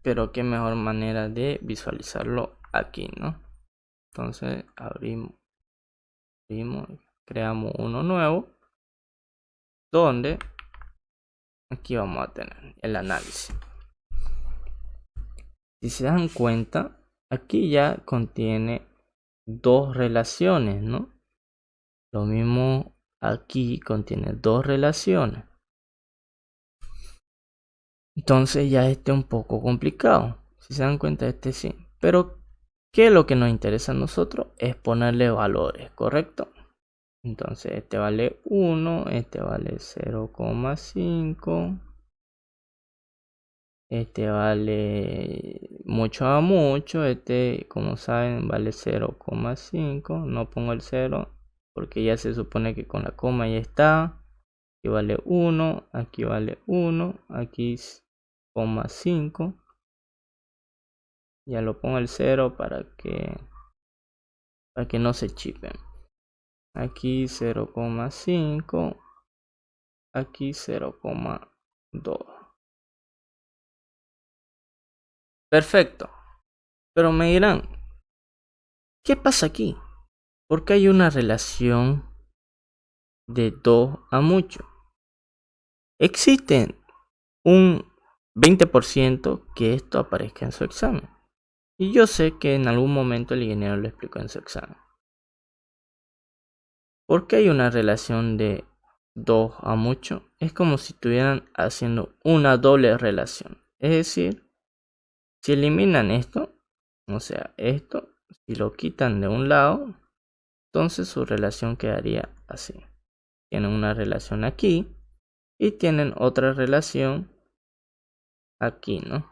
pero qué mejor manera de visualizarlo aquí, ¿no? Entonces, abrimos, creamos uno nuevo, donde aquí vamos a tener el análisis. Si se dan cuenta, aquí ya contiene dos relaciones, ¿no? Lo mismo aquí contiene dos relaciones. Entonces ya es un poco complicado. Si se dan cuenta, sí. Pero, ¿qué es lo que nos interesa a nosotros? Es ponerle valores, ¿correcto? Entonces este vale 1, este vale 0,5. Este vale mucho a mucho. Este, como saben, vale 0,5. No pongo el 0 porque ya se supone que con la coma ya está. Aquí vale 1, aquí vale 1, aquí 0,5. Ya lo pongo el 0 para que no se chipen. Aquí 0,5, aquí 0,2. Perfecto. Pero me dirán, ¿qué pasa aquí? Porque hay una relación de 2 a mucho. Existe un 20% que esto aparezca en su examen. Y yo sé que en algún momento el ingeniero lo explicó en su examen. Porque hay una relación de 2 a mucho. Es como si estuvieran haciendo una doble relación. Es decir, si eliminan esto, o sea, esto, si lo quitan de un lado, entonces su relación quedaría así. Tienen una relación aquí y tienen otra relación aquí, ¿no?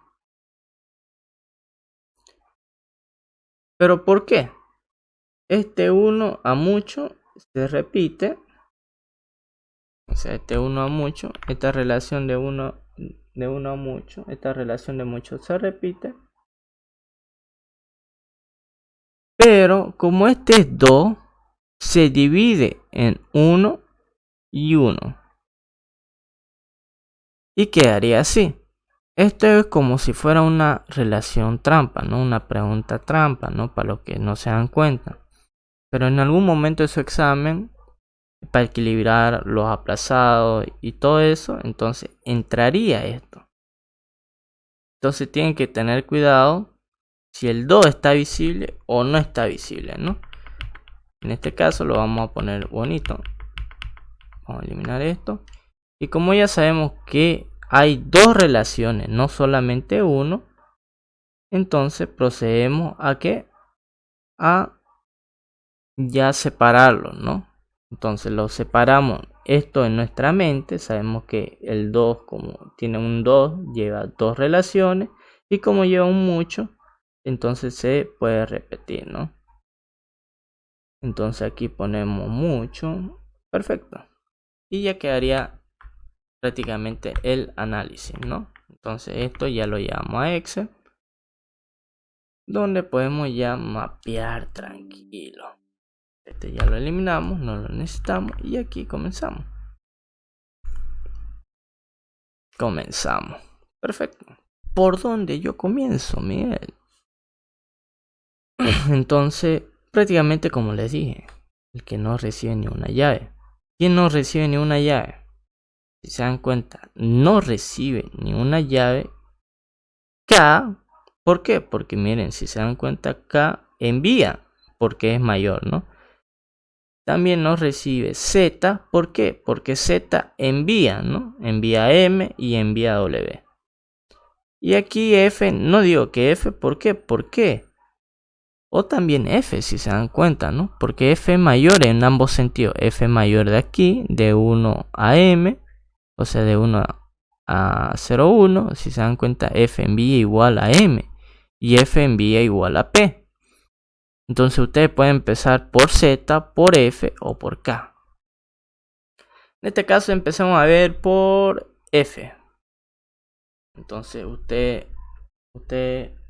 ¿Pero por qué? Este 1 a mucho se repite. O sea, este 1 a mucho, esta relación de 1 a mucho, esta relación de mucho se repite. Pero como este es 2, se divide en 1 y 1. Y quedaría así. Esto es como si fuera una relación trampa, ¿no? Una pregunta trampa, ¿no? Para los que no se dan cuenta. Pero en algún momento de su examen, para equilibrar los aplazados y todo eso, entonces entraría esto. Entonces tienen que tener cuidado si el 2 está visible o no está visible, ¿no? En este caso lo vamos a poner bonito. Vamos a eliminar esto. Y como ya sabemos que hay dos relaciones, no solamente uno, entonces procedemos a ya separarlos, ¿no? Entonces lo separamos. Esto en nuestra mente, sabemos que el 2, como tiene un 2, lleva dos relaciones. Y como lleva un mucho, entonces se puede repetir, ¿no? Entonces aquí ponemos mucho. Perfecto. Y ya quedaría prácticamente el análisis, ¿no? Entonces esto ya lo llevamos a Excel, donde podemos ya mapear tranquilo. Este ya lo eliminamos, no lo necesitamos. Y aquí comenzamos. Perfecto. ¿Por dónde yo comienzo, Miguel? Entonces, prácticamente como les dije, el que no recibe ni una llave. ¿Quién no recibe ni una llave? Si se dan cuenta, no recibe ni una llave K. ¿Por qué? Porque miren, si se dan cuenta, K envía porque es mayor, ¿no? también nos recibe Z. ¿Por qué? Porque Z envía, ¿no? Envía M y envía W. Y aquí F, no digo que F, ¿por qué? ¿Por qué? O también F, si se dan cuenta, ¿no? Porque F mayor en ambos sentidos. F mayor de aquí, de 1 a M, o sea, de 1 a 0,1. Si se dan cuenta, F envía igual a M y F envía igual a P. Entonces ustedes pueden empezar por Z, por F o por K. En este caso empezamos a ver por F. Entonces usted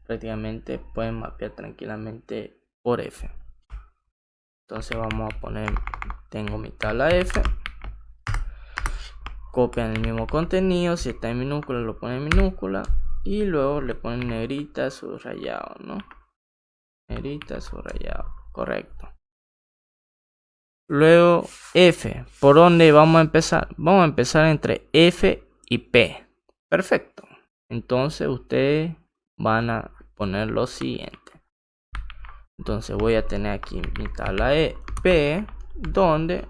prácticamente pueden mapear tranquilamente por F. Entonces vamos a poner, tengo mi tabla F, copian el mismo contenido, si está en minúscula lo ponen en minúscula y luego le ponen negrita subrayado, ¿no? Negrita subrayado, correcto. Luego F, ¿por dónde vamos a empezar? Vamos a empezar entre F y P. Perfecto. Entonces ustedes van a poner lo siguiente. Entonces voy a tener aquí mi tabla P, donde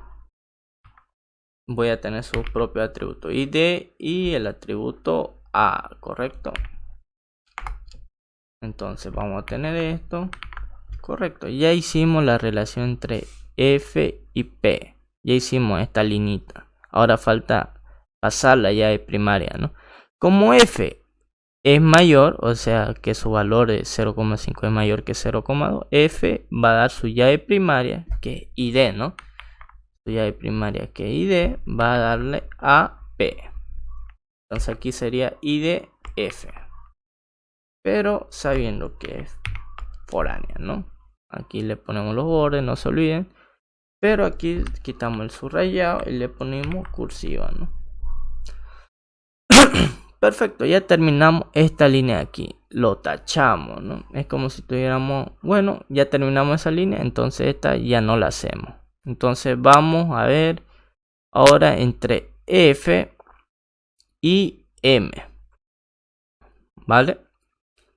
voy a tener su propio atributo ID y el atributo A, ¿correcto? Entonces vamos a tener esto, correcto. Ya hicimos la relación entre F y P. Ya hicimos esta linita. Ahora falta pasarla ya de primaria, ¿no? Como F es mayor, o sea que su valor de 0,5 es mayor que 0,2, F va a dar su llave primaria, que es ID, ¿no? Su llave primaria, que es ID, va a darle a P. Entonces aquí sería ID F. Pero sabiendo que es foránea, ¿no? Aquí le ponemos los bordes, no se olviden. Pero aquí quitamos el subrayado y le ponemos cursiva, ¿no? Perfecto, ya terminamos esta línea de aquí. Lo tachamos, ¿no? Es como si tuviéramos, bueno, ya terminamos esa línea, entonces esta ya no la hacemos. Entonces vamos a ver ahora entre F y M. ¿Vale?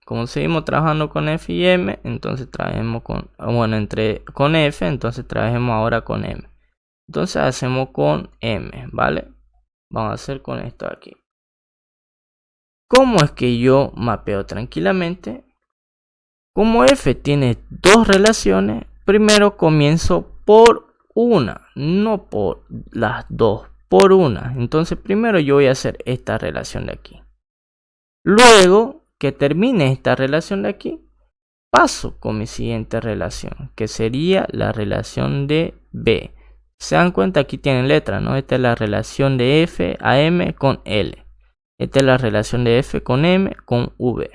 Como seguimos trabajando con F y M, entonces trabajemos con, bueno, con F, entonces trabajemos ahora con M. Entonces hacemos con M, ¿vale? Vamos a hacer con esto aquí. ¿Cómo es que yo mapeo tranquilamente? Como F tiene dos relaciones, primero comienzo por una, no por las dos, por una. Entonces primero yo voy a hacer esta relación de aquí. Luego que termine esta relación de aquí, paso con mi siguiente relación, que sería la relación de B. Se dan cuenta, aquí tienen letras, ¿no? Esta es la relación de F a M con L. Esta es la relación de F con M con V.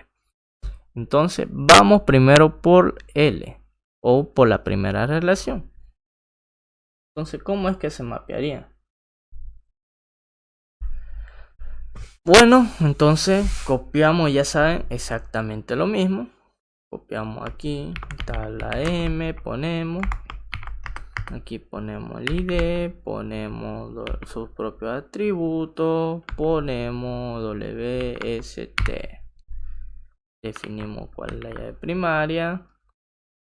Entonces vamos primero por L o por la primera relación. Entonces, ¿cómo es que se mapearía? Bueno, entonces copiamos, ya saben, exactamente lo mismo. Copiamos aquí, tabla M, ponemos. Aquí ponemos el ID, ponemos sus propios atributos, ponemos WST. Definimos cuál es la llave primaria,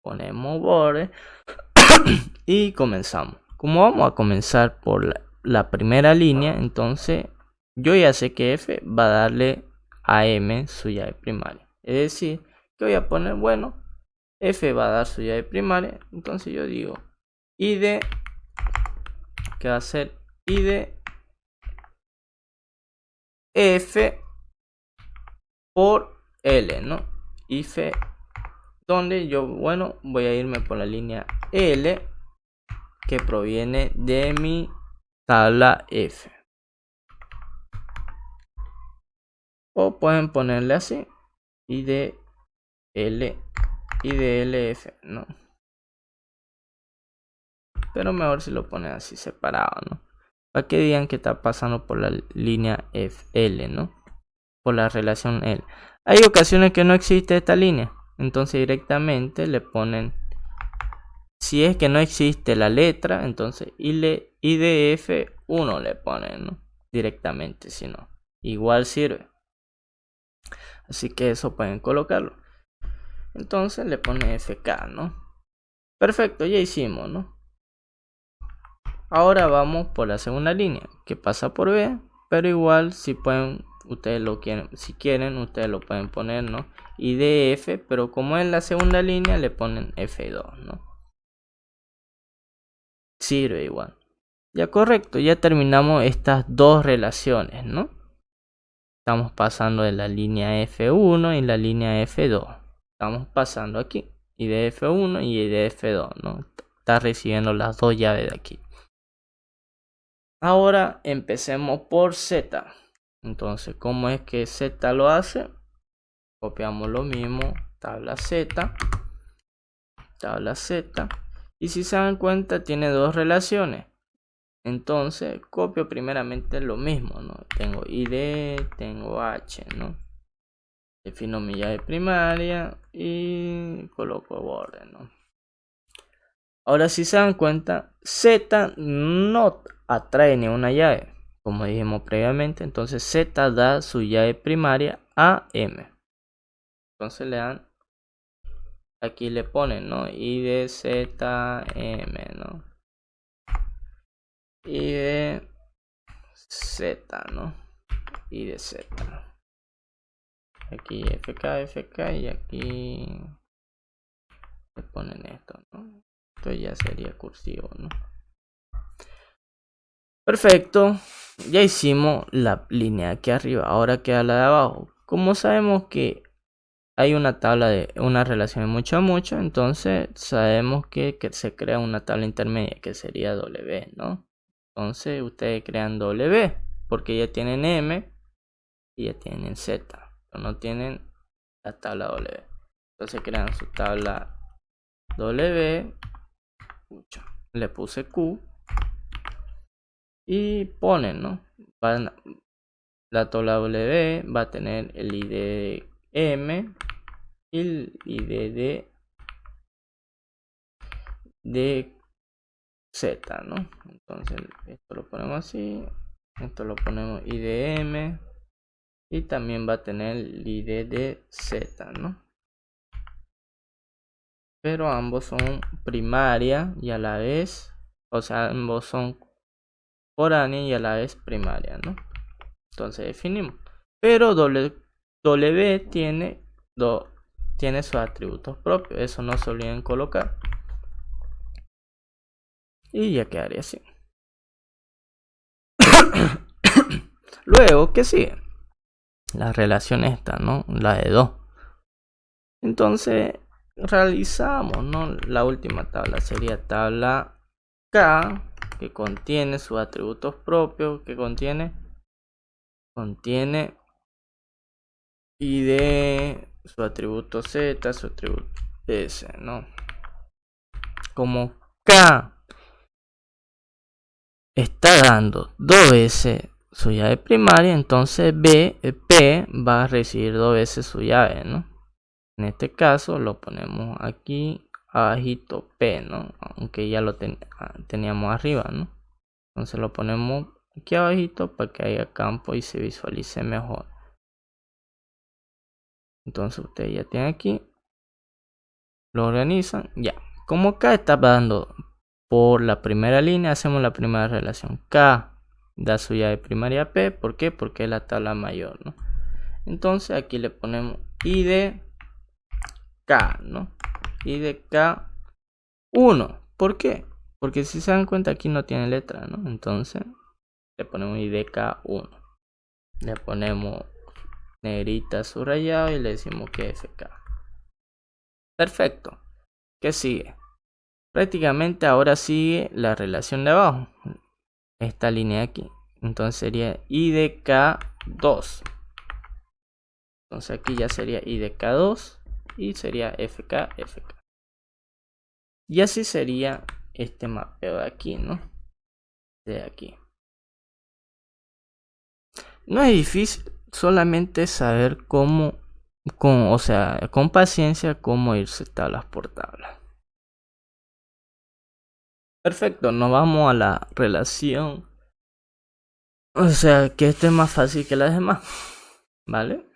ponemos border y comenzamos. Como vamos a comenzar por la primera línea, entonces yo ya sé que F va a darle a M su llave primaria. Es decir, que voy a poner, bueno, F va a dar su llave primaria, entonces yo digo ID, que va a ser ID F por L, ¿no? If, donde yo, bueno, voy a irme por la línea L que proviene de mi tabla F. O pueden ponerle así, ID L, IDLF, ¿no? Pero mejor si lo ponen así separado, ¿no? Para que digan que está pasando por la línea FL, ¿no? Por la relación L. Hay ocasiones que no existe esta línea, entonces directamente le ponen, si es que no existe la letra, entonces IDF1 le ponen, ¿no? Directamente, si no, igual sirve. Así que eso pueden colocarlo. Entonces le pone FK, ¿no? Perfecto, ya hicimos, ¿no? Ahora vamos por la segunda línea que pasa por B, pero igual si pueden, ustedes lo quieren, si quieren ustedes lo pueden poner, ¿no? Y de F, pero como es la segunda línea le ponen F2, ¿no? Sirve igual. Ya correcto, ya terminamos estas dos relaciones, ¿no? Estamos pasando de la línea F1 y la línea F2. Estamos pasando aquí. Y de F1 y de F2, ¿no? Está recibiendo las dos llaves de aquí. Ahora empecemos por Z. Entonces, ¿cómo es que Z lo hace? Copiamos lo mismo. Tabla Z. Tabla Z. Y si se dan cuenta, tiene dos relaciones. Entonces, copio primeramente lo mismo, ¿no? Tengo ID, tengo H, ¿no? Defino mi llave primaria y coloco borde, ¿no? Ahora si se dan cuenta, Z no atrae ni una llave, como dijimos previamente. Entonces Z da su llave primaria a M. Entonces le dan, aquí le ponen, ¿no? I de Z, M, ¿no? I de Z, ¿no? I de Z. Aquí FK, FK y aquí le ponen esto, ¿no? Esto ya sería cursivo, ¿no? Perfecto, ya hicimos la línea aquí arriba, ahora queda la de abajo. Como sabemos que hay una tabla de una relación de mucho a mucho, entonces sabemos que se crea una tabla intermedia que sería W, ¿no? Entonces ustedes crean W porque ya tienen M y ya tienen Z, pero no tienen la tabla W. Entonces crean su tabla W, le puse Q y ponen, ¿no? La tabla W va a tener el ID de M y el ID de Z, ¿no? Entonces esto lo ponemos así, esto lo ponemos IDM y también va a tener el ID de Z, ¿no? Pero ambos son primaria y a la vez, o sea, ambos son foránea y a la vez primaria, ¿no? Entonces definimos. Pero W tiene sus atributos propios, eso no se olviden colocar. Y ya quedaría así. Luego, ¿qué sigue? La relación esta, ¿no? La de 2. Entonces, realizamos, ¿no? La última tabla sería tabla K, que contiene sus atributos propios, que contiene ID, su atributo Z, su atributo S, ¿no? Como K está dando 2 veces su llave primaria, entonces P va a recibir 2 veces su llave, ¿no? En este caso lo ponemos aquí abajito P, ¿no? Aunque ya lo teníamos arriba, ¿no? Entonces lo ponemos aquí abajito para que haya campo y se visualice mejor. Entonces ustedes ya tienen aquí, lo organizan, ya. Como K está dando por la primera línea, hacemos la primera relación. K da su llave primaria P, ¿por qué? Porque es la tabla mayor, ¿no? Entonces aquí le ponemos I de K, ¿no? I de K1. ¿Por qué? Porque si se dan cuenta aquí no tiene letra, ¿no? Entonces le ponemos I de K1. Le ponemos negrita subrayado y le decimos que FK. Perfecto. ¿Qué sigue? Prácticamente ahora sigue la relación de abajo. Esta línea de aquí. Entonces sería I de K2. Entonces aquí ya sería I de K2 y sería FK, FK. Y así sería este mapeo de aquí, ¿no? De aquí. No es difícil, solamente saber cómo, o sea, con paciencia, cómo irse tablas por tablas. Perfecto, nos vamos a la relación. O sea, que este es más fácil que las demás. ¿Vale?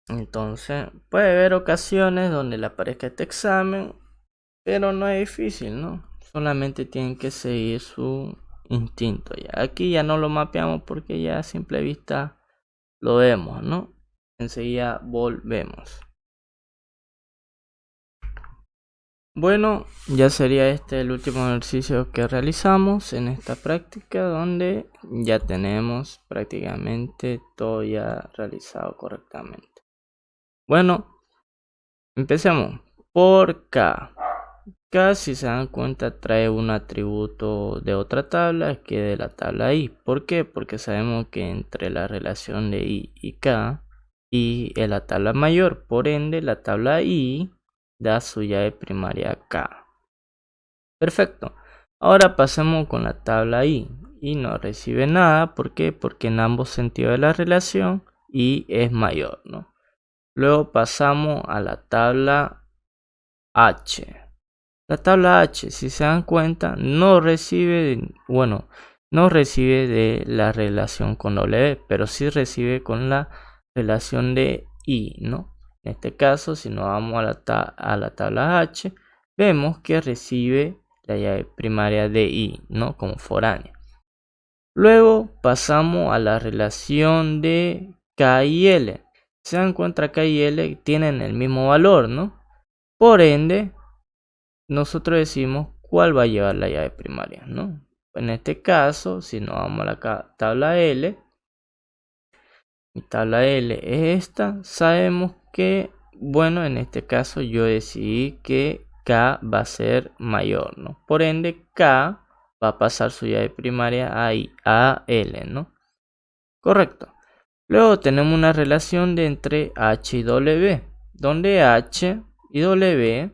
Entonces, puede haber ocasiones donde le aparezca este examen pero no es difícil, ¿no? Solamente tienen que seguir su instinto. Ya aquí ya no lo mapeamos porque ya a simple vista lo vemos, ¿no? Enseguida volvemos. Bueno, ya sería este el último ejercicio que realizamos en esta práctica, donde ya tenemos prácticamente todo ya realizado correctamente. Bueno, empecemos por K. K, si se dan cuenta, trae un atributo de otra tabla que de la tabla I. ¿Por qué? Porque sabemos que entre la relación de I y K, I es la tabla mayor, por ende la tabla I da su llave primaria K. Perfecto. Ahora pasemos con la tabla I. I no recibe nada. ¿Por qué? Porque en ambos sentidos de la relación I es mayor, ¿no? Luego pasamos a la tabla H. La tabla H, si se dan cuenta, no recibe de la relación con W, pero sí recibe con la relación de I, ¿no? En este caso, si nos vamos a la tabla H, vemos que recibe la llave primaria de I, ¿no? Como foránea. Luego pasamos a la relación de K y L. Se dan cuenta, K y L tienen el mismo valor, ¿no? Por ende, nosotros decimos cuál va a llevar la llave primaria, ¿no? En este caso, si nos vamos a la tabla L, mi tabla L es esta, sabemos que, bueno, en este caso yo decidí que K va a ser mayor, ¿no? Por ende, K va a pasar su llave primaria a L, ¿no? Correcto. Luego tenemos una relación de entre H y W, donde H y W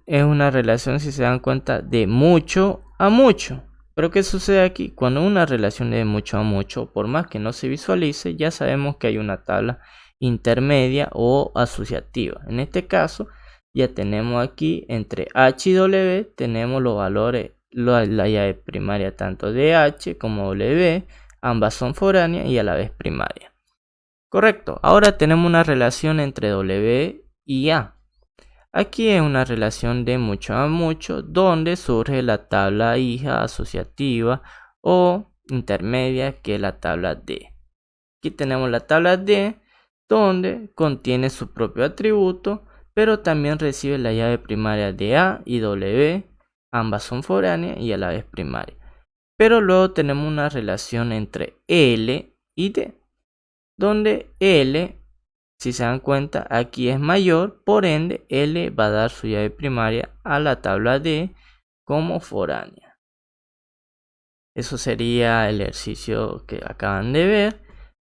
es una relación, si se dan cuenta, de mucho a mucho. Pero ¿qué sucede aquí? Cuando una relación es de mucho a mucho, por más que no se visualice, ya sabemos que hay una tabla intermedia o asociativa. En este caso, ya tenemos aquí entre H y W, tenemos los valores, la llave primaria tanto de H como W, ambas son foráneas y a la vez primaria. Correcto, ahora tenemos una relación entre W y A. Aquí es una relación de mucho a mucho, donde surge la tabla hija asociativa o intermedia, que es la tabla D. Aquí tenemos la tabla D, donde contiene su propio atributo, pero también recibe la llave primaria de A y W, ambas son foráneas y a la vez primaria. Pero luego tenemos una relación entre L y D, donde L, si se dan cuenta, aquí es mayor, por ende L va a dar su llave primaria a la tabla D como foránea. Eso sería el ejercicio que acaban de ver.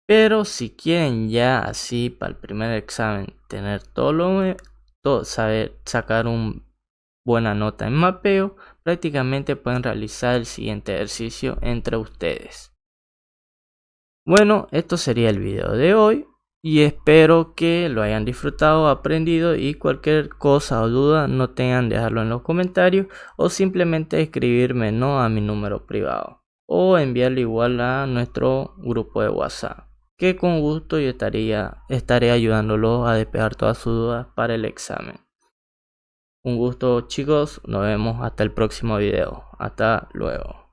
Pero si quieren ya así para el primer examen tener saber sacar una buena nota en mapeo, prácticamente pueden realizar el siguiente ejercicio entre ustedes. Bueno, esto sería el video de hoy. Y espero que lo hayan disfrutado, aprendido, y cualquier cosa o duda no tengan de dejarlo en los comentarios o simplemente escribirme a mi número privado o enviarle igual a nuestro grupo de WhatsApp, que con gusto yo estaré ayudándolos a despejar todas sus dudas para el examen. Un gusto, chicos, nos vemos hasta el próximo video. Hasta luego.